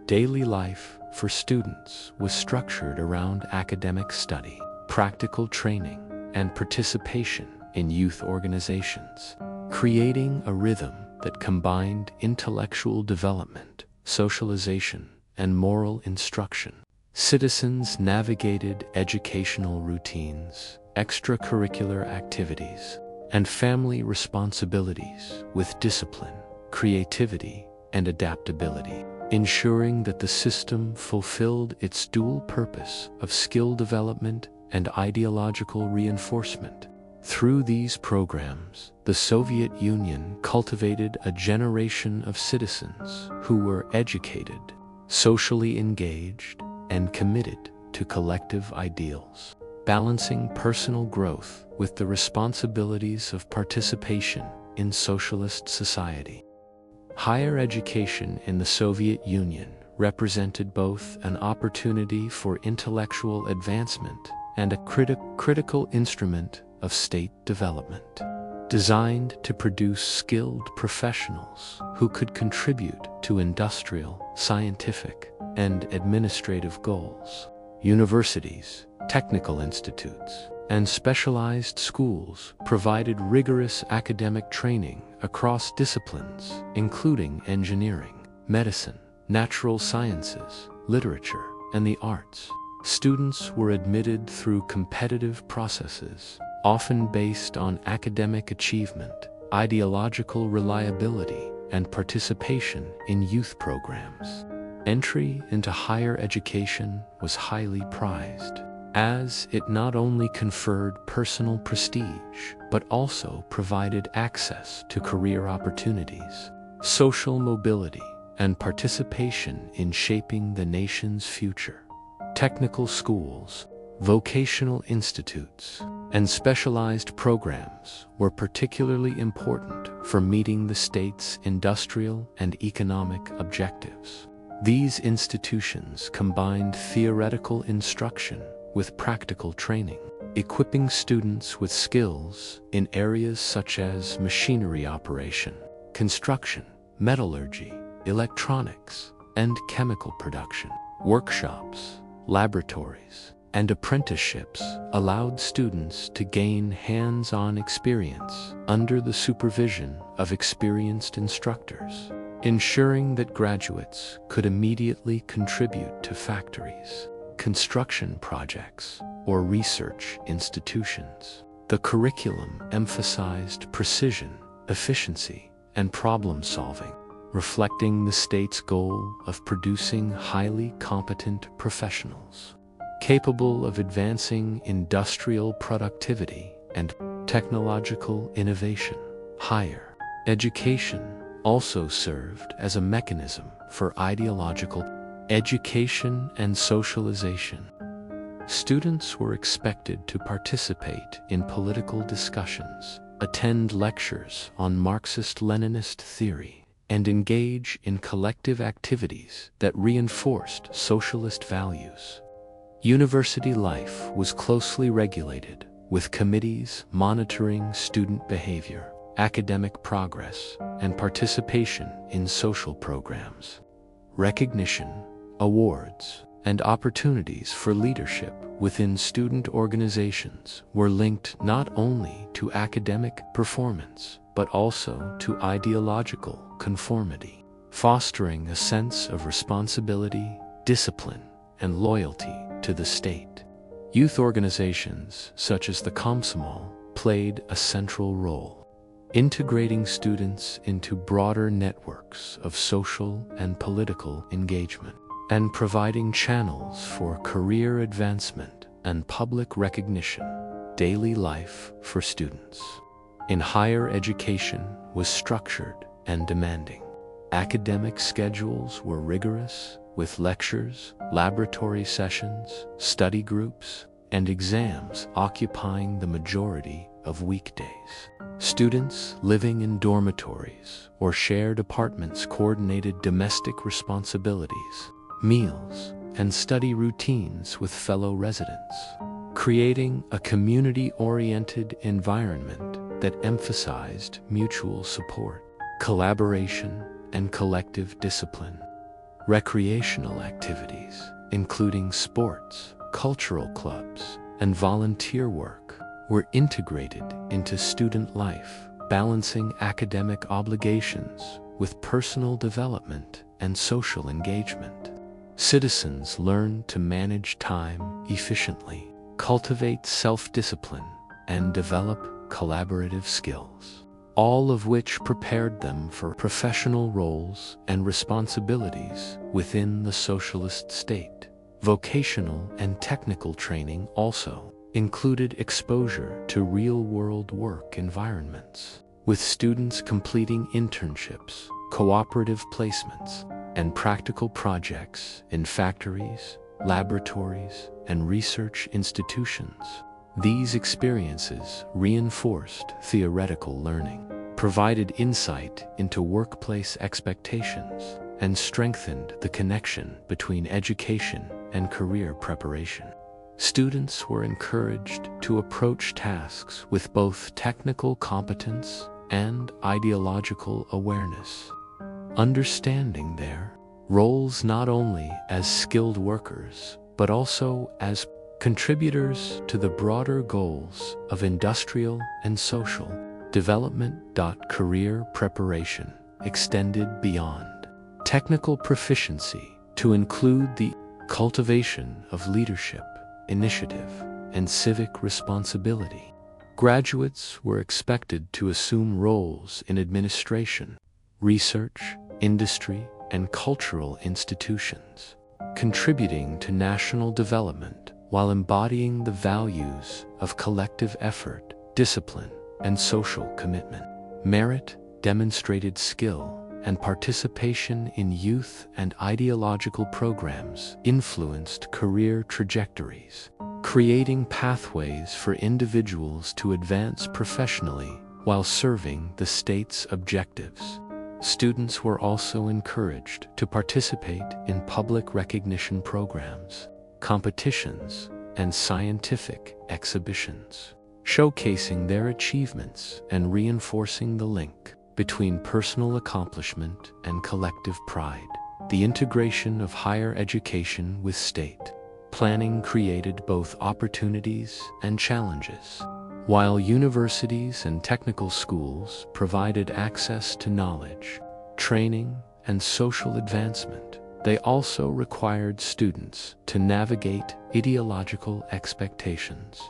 Daily life for students was structured around academic study, practical training, and participation in youth organizations, creating a rhythm that combined intellectual development, socialization, and moral instruction. Citizens navigated educational routines, extracurricular activities, and family responsibilities with discipline, creativity, and adaptability, ensuring that the system fulfilled its dual purpose of skill development and ideological reinforcement. Through these programs, the Soviet Union cultivated a generation of citizens who were educated, socially engaged, and committed to collective ideals, balancing personal growth with the responsibilities of participation in socialist society. Higher education in the Soviet Union represented both an opportunity for intellectual advancement and a critical instrument of state development, designed to produce skilled professionals who could contribute to industrial, scientific, and administrative goals. Universities, technical institutes, and specialized schools provided rigorous academic training across disciplines, including engineering, medicine, natural sciences, literature, and the arts. Students were admitted through competitive processes, often based on academic achievement, ideological reliability, and participation in youth programs. Entry into higher education was highly prized, as it not only conferred personal prestige, but also provided access to career opportunities, social mobility, and participation in shaping the nation's future. Technical schools, vocational institutes, and specialized programs were particularly important for meeting the state's industrial and economic objectives. These institutions combined theoretical instruction with practical training, equipping students with skills in areas such as machinery operation, construction, metallurgy, electronics, and chemical production. Workshops, laboratories, and apprenticeships allowed students to gain hands-on experience under the supervision of experienced instructors, ensuring that graduates could immediately contribute to factories, construction projects, or research institutions. The curriculum emphasized precision, efficiency, and problem-solving, reflecting the state's goal of producing highly competent professionals, capable of advancing industrial productivity and technological innovation. Higher education also served as a mechanism for ideological education and socialization. Students were expected to participate in political discussions, attend lectures on Marxist-Leninist theory, and engage in collective activities that reinforced socialist values. University life was closely regulated, with committees monitoring student behavior, academic progress, and participation in social programs. Recognition, awards, and opportunities for leadership within student organizations were linked not only to academic performance, but also to ideological conformity, fostering a sense of responsibility, discipline, and loyalty to the state. Youth organizations, such as the Komsomol, played a central role, integrating students into broader networks of social and political engagement, and providing channels for career advancement and public recognition. Daily life for students in higher education was structured and demanding. Academic schedules were rigorous, with lectures, laboratory sessions, study groups, and exams occupying the majority of weekdays. Students living in dormitories or shared apartments coordinated domestic responsibilities, meals, and study routines with fellow residents, creating a community-oriented environment that emphasized mutual support, collaboration, and collective discipline. Recreational activities, including sports, cultural clubs, and volunteer work, were integrated into student life, balancing academic obligations with personal development and social engagement. Citizens learned to manage time efficiently, cultivate self-discipline, and develop collaborative skills, all of which prepared them for professional roles and responsibilities within the socialist state. Vocational and technical training also included exposure to real-world work environments, with students completing internships, cooperative placements, and practical projects in factories, laboratories, and research institutions. These experiences reinforced theoretical learning, provided insight into workplace expectations, and strengthened the connection between education and career preparation. Students were encouraged to approach tasks with both technical competence and ideological awareness, understanding their roles not only as skilled workers but also as contributors to the broader goals of industrial and social development. Career preparation extended beyond technical proficiency to include the cultivation of leadership, initiative, and civic responsibility. Graduates were expected to assume roles in administration, research, industry, and cultural institutions, contributing to national development while embodying the values of collective effort, discipline, and social commitment. Merit, demonstrated skill, and participation in youth and ideological programs influenced career trajectories, creating pathways for individuals to advance professionally while serving the state's objectives. Students were also encouraged to participate in public recognition programs, competitions, and scientific exhibitions, showcasing their achievements and reinforcing the link between personal accomplishment and collective pride. The integration of higher education with state planning created both opportunities and challenges. While universities and technical schools provided access to knowledge, training, and social advancement, they also required students to navigate ideological expectations,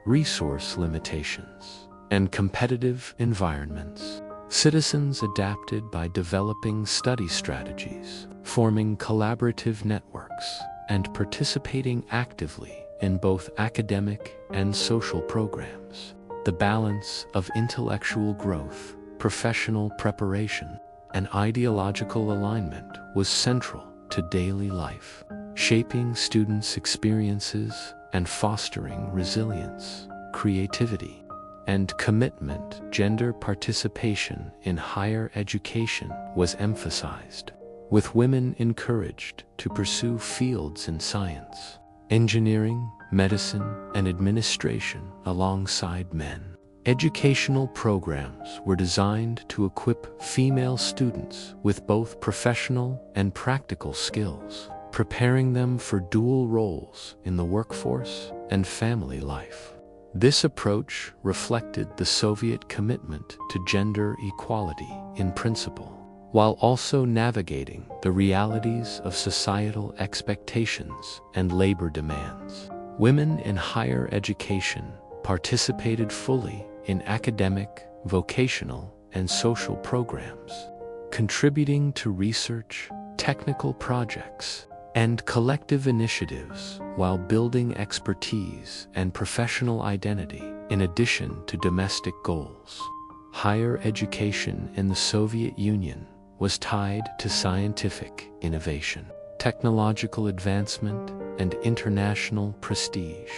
resource limitations, and competitive environments. Citizens adapted by developing study strategies, forming collaborative networks, and participating actively in both academic and social programs. The balance of intellectual growth, professional preparation, and ideological alignment was central to daily life, shaping students' experiences and fostering resilience, creativity, and commitment. Gender participation in higher education was emphasized, with women encouraged to pursue fields in science, engineering, medicine, and administration alongside men. Educational programs were designed to equip female students with both professional and practical skills, preparing them for dual roles in the workforce and family life. This approach reflected the Soviet commitment to gender equality in principle, while also navigating the realities of societal expectations and labor demands. Women in higher education participated fully in academic, vocational, and social programs, contributing to research, technical projects, and collective initiatives while building expertise and professional identity in addition to domestic goals. Higher education in the Soviet Union was tied to scientific innovation, technological advancement, and international prestige.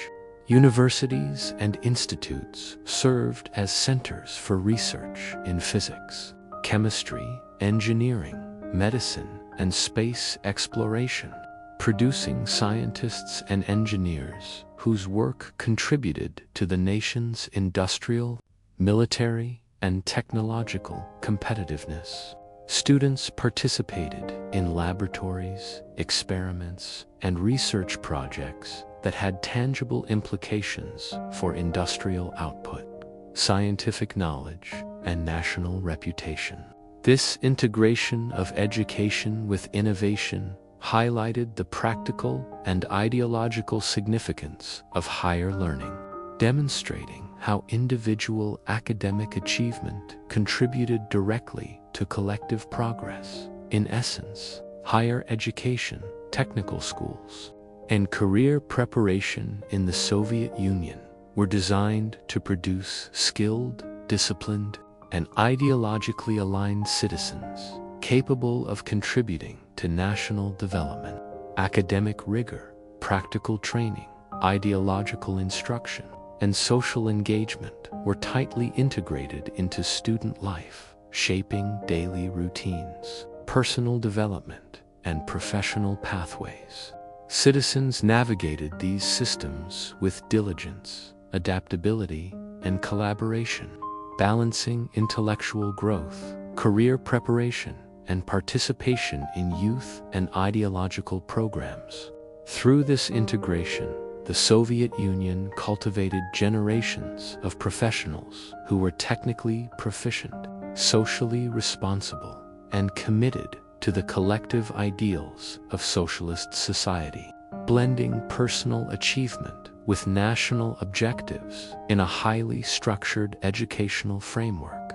Universities and institutes served as centers for research in physics, chemistry, engineering, medicine, and space exploration, producing scientists and engineers whose work contributed to the nation's industrial, military, and technological competitiveness. Students participated in laboratories, experiments, and research projects that had tangible implications for industrial output, scientific knowledge, and national reputation. This integration of education with innovation highlighted the practical and ideological significance of higher learning, demonstrating how individual academic achievement contributed directly to collective progress. In essence, higher education, technical schools, and career preparation in the Soviet Union were designed to produce skilled, disciplined, and ideologically aligned citizens capable of contributing to national development. Academic rigor, practical training, ideological instruction, and social engagement were tightly integrated into student life, shaping daily routines, personal development, and professional pathways. Citizens navigated these systems with diligence, adaptability, and collaboration, balancing intellectual growth, career preparation, and participation in youth and ideological programs. Through this integration, the Soviet Union cultivated generations of professionals who were technically proficient, socially responsible, and committed to the collective ideals of socialist society, blending personal achievement with national objectives in a highly structured educational framework.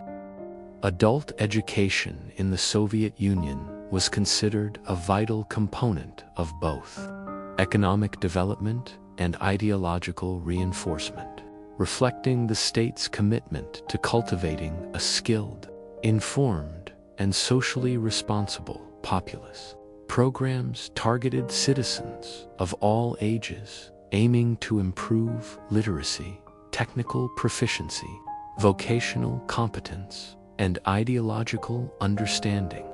Adult education in the Soviet Union was considered a vital component of both economic development and ideological reinforcement, reflecting the state's commitment to cultivating a skilled, informed, and socially responsible populace. Programs targeted citizens of all ages, aiming to improve literacy, technical proficiency, vocational competence, and ideological understanding.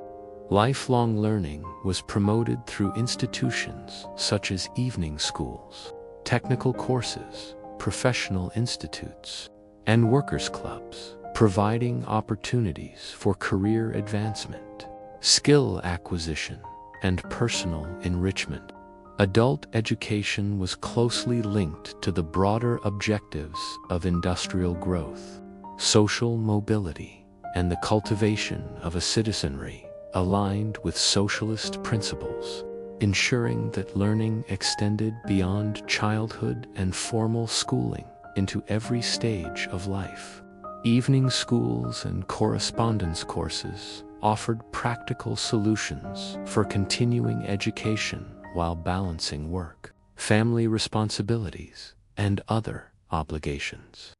Lifelong learning was promoted through institutions such as evening schools, technical courses, professional institutes, and workers' clubs, providing opportunities for career advancement, skill acquisition, and personal enrichment. Adult education was closely linked to the broader objectives of industrial growth, social mobility, and the cultivation of a citizenry aligned with socialist principles, ensuring that learning extended beyond childhood and formal schooling into every stage of life. Evening schools and correspondence courses offered practical solutions for continuing education while balancing work, family responsibilities, and other obligations.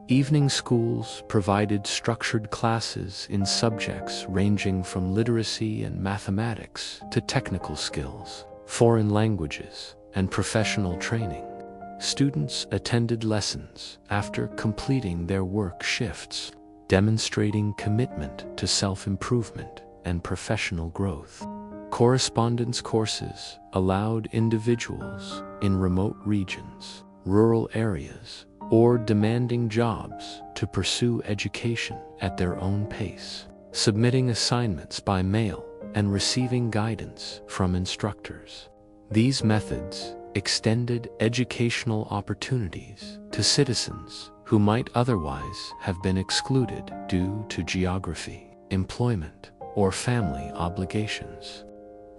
Evening schools provided structured classes in subjects ranging from literacy and mathematics to technical skills, foreign languages, and professional training. Students attended lessons after completing their work shifts, demonstrating commitment to self-improvement and professional growth. Correspondence courses allowed individuals in remote regions, rural areas, or demanding jobs to pursue education at their own pace, submitting assignments by mail and receiving guidance from instructors. These methods extended educational opportunities to citizens who might otherwise have been excluded due to geography, employment, or family obligations.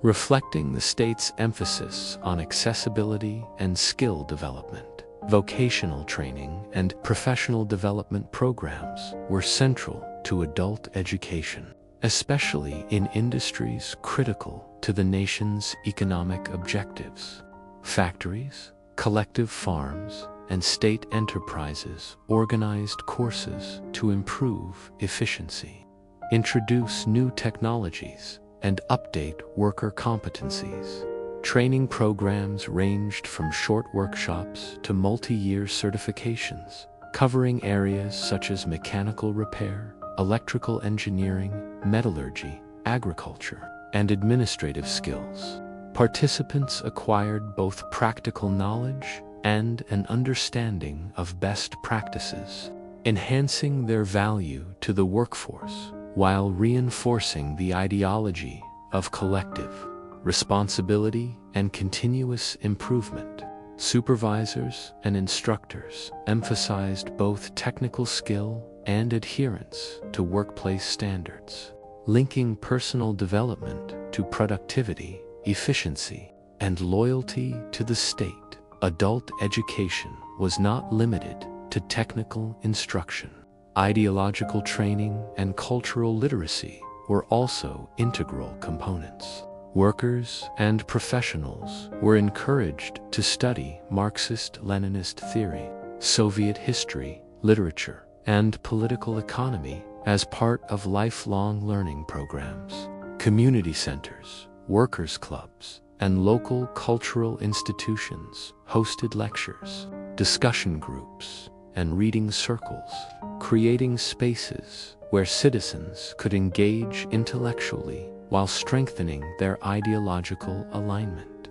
Reflecting the state's emphasis on accessibility and skill development, vocational training and professional development programs were central to adult education, especially in industries critical to the nation's economic objectives. Factories, collective farms, and state enterprises organized courses to improve efficiency, introduce new technologies, and update worker competencies. Training programs ranged from short workshops to multi-year certifications, covering areas such as mechanical repair, electrical engineering, metallurgy, agriculture, and administrative skills. Participants acquired both practical knowledge and an understanding of best practices, enhancing their value to the workforce while reinforcing the ideology of collective responsibility and continuous improvement. Supervisors and instructors emphasized both technical skill and adherence to workplace standards, linking personal development to productivity, efficiency, and loyalty to the state. Adult education was not limited to technical instruction. Ideological training and cultural literacy were also integral components. Workers and professionals were encouraged to study Marxist-Leninist theory, Soviet history, literature, and political economy as part of lifelong learning programs. Community centers, workers' clubs, and local cultural institutions hosted lectures, discussion groups, and reading circles, creating spaces where citizens could engage intellectually while strengthening their ideological alignment.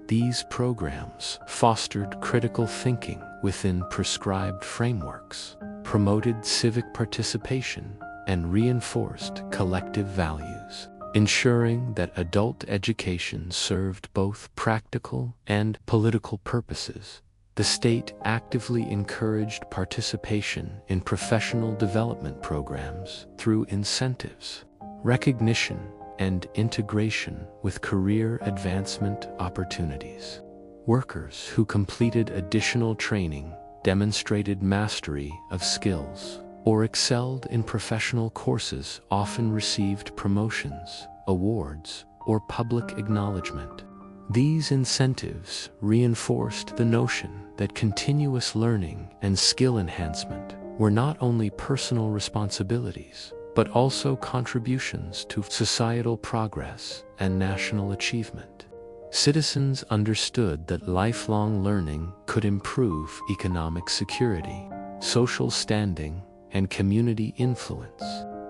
These programs fostered critical thinking within prescribed frameworks, promoted civic participation, and reinforced collective values, ensuring that adult education served both practical and political purposes. The state actively encouraged participation in professional development programs through incentives, recognition, and integration with career advancement opportunities. Workers who completed additional training, demonstrated mastery of skills, or excelled in professional courses often received promotions, awards, or public acknowledgement. These incentives reinforced the notion that continuous learning and skill enhancement were not only personal responsibilities, but also contributions to societal progress and national achievement. Citizens understood that lifelong learning could improve economic security, social standing, and community influence,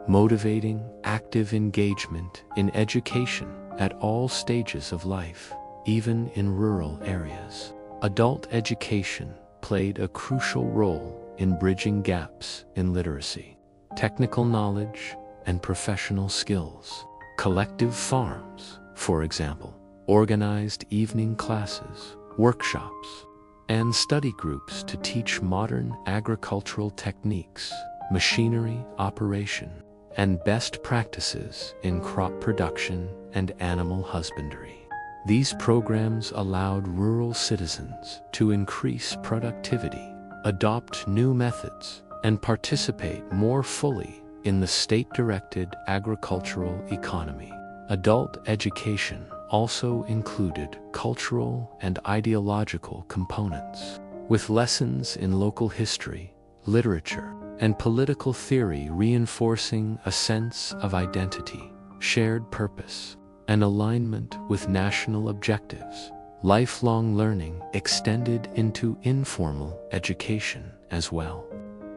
motivating active engagement in education at all stages of life, even in rural areas. Adult education played a crucial role in bridging gaps in literacy, technical knowledge, and professional skills. Collective farms, for example, organized evening classes, workshops, and study groups to teach modern agricultural techniques, machinery operation, and best practices in crop production and animal husbandry. These programs allowed rural citizens to increase productivity, adopt new methods, and participate more fully in the state-directed agricultural economy. Adult education also included cultural and ideological components, with lessons in local history, literature, and political theory reinforcing a sense of identity, shared purpose, and alignment with national objectives. Lifelong learning extended into informal education as well,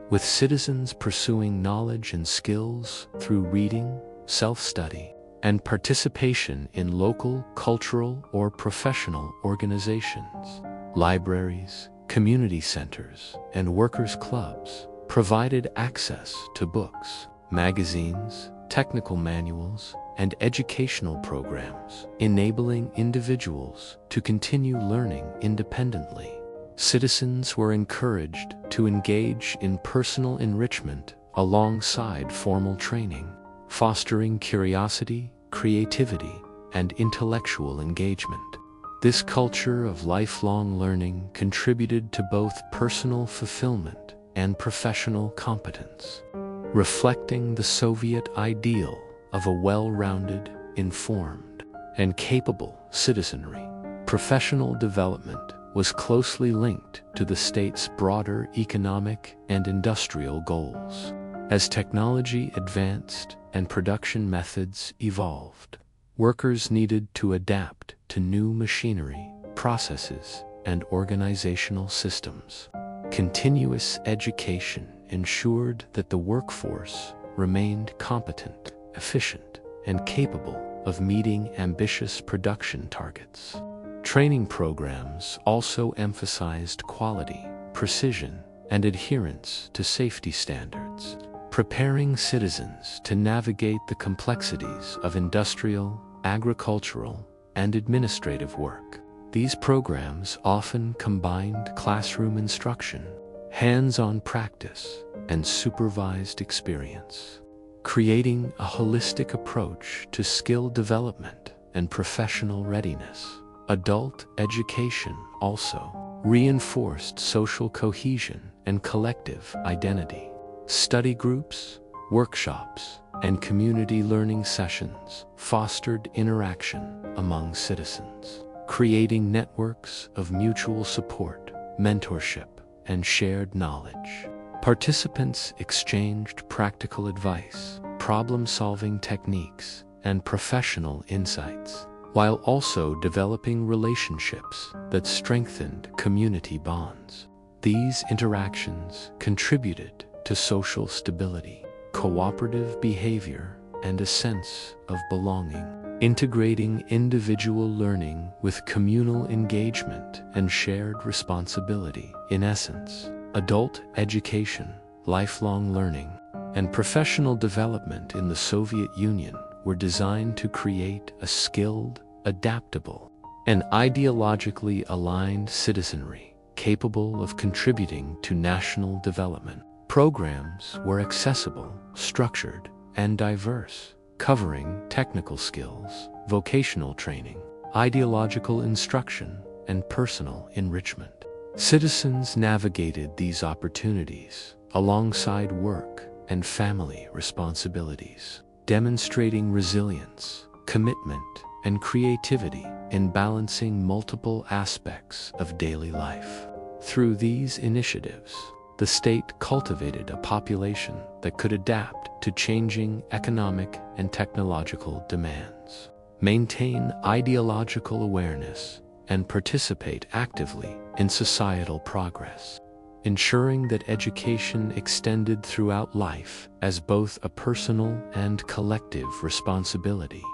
with citizens pursuing knowledge and skills through reading, self-study, and participation in local, cultural, or professional organizations. Libraries, community centers, and workers' clubs provided access to books, magazines, technical manuals, and educational programs, enabling individuals to continue learning independently. Citizens were encouraged to engage in personal enrichment alongside formal training, fostering curiosity, creativity, and intellectual engagement. This culture of lifelong learning contributed to both personal fulfillment and professional competence, reflecting the Soviet ideal of a well-rounded, informed, and capable citizenry. Professional development was closely linked to the state's broader economic and industrial goals. As technology advanced and production methods evolved, workers needed to adapt to new machinery, processes, and organizational systems. Continuous education ensured that the workforce remained competent, efficient, and capable of meeting ambitious production targets. Training programs also emphasized quality, precision, and adherence to safety standards, preparing citizens to navigate the complexities of industrial, agricultural, and administrative work. These programs often combined classroom instruction, hands-on practice, and supervised experience, creating a holistic approach to skill development and professional readiness. Adult education also reinforced social cohesion and collective identity. Study groups, workshops, and community learning sessions fostered interaction among citizens, creating networks of mutual support, mentorship, and shared knowledge. Participants exchanged practical advice, problem-solving techniques, and professional insights, while also developing relationships that strengthened community bonds. These interactions contributed to social stability, cooperative behavior, and a sense of belonging, integrating individual learning with communal engagement and shared responsibility. In essence, adult education, lifelong learning, and professional development in the Soviet Union were designed to create a skilled, adaptable, and ideologically aligned citizenry capable of contributing to national development. Programs were accessible, structured, and diverse, covering technical skills, vocational training, ideological instruction, and personal enrichment. Citizens navigated these opportunities alongside work and family responsibilities, demonstrating resilience, commitment, and creativity in balancing multiple aspects of daily life. Through these initiatives, the state cultivated a population that could adapt to changing economic and technological demands, maintain ideological awareness, and participate actively in societal progress, ensuring that education extended throughout life as both a personal and collective responsibility.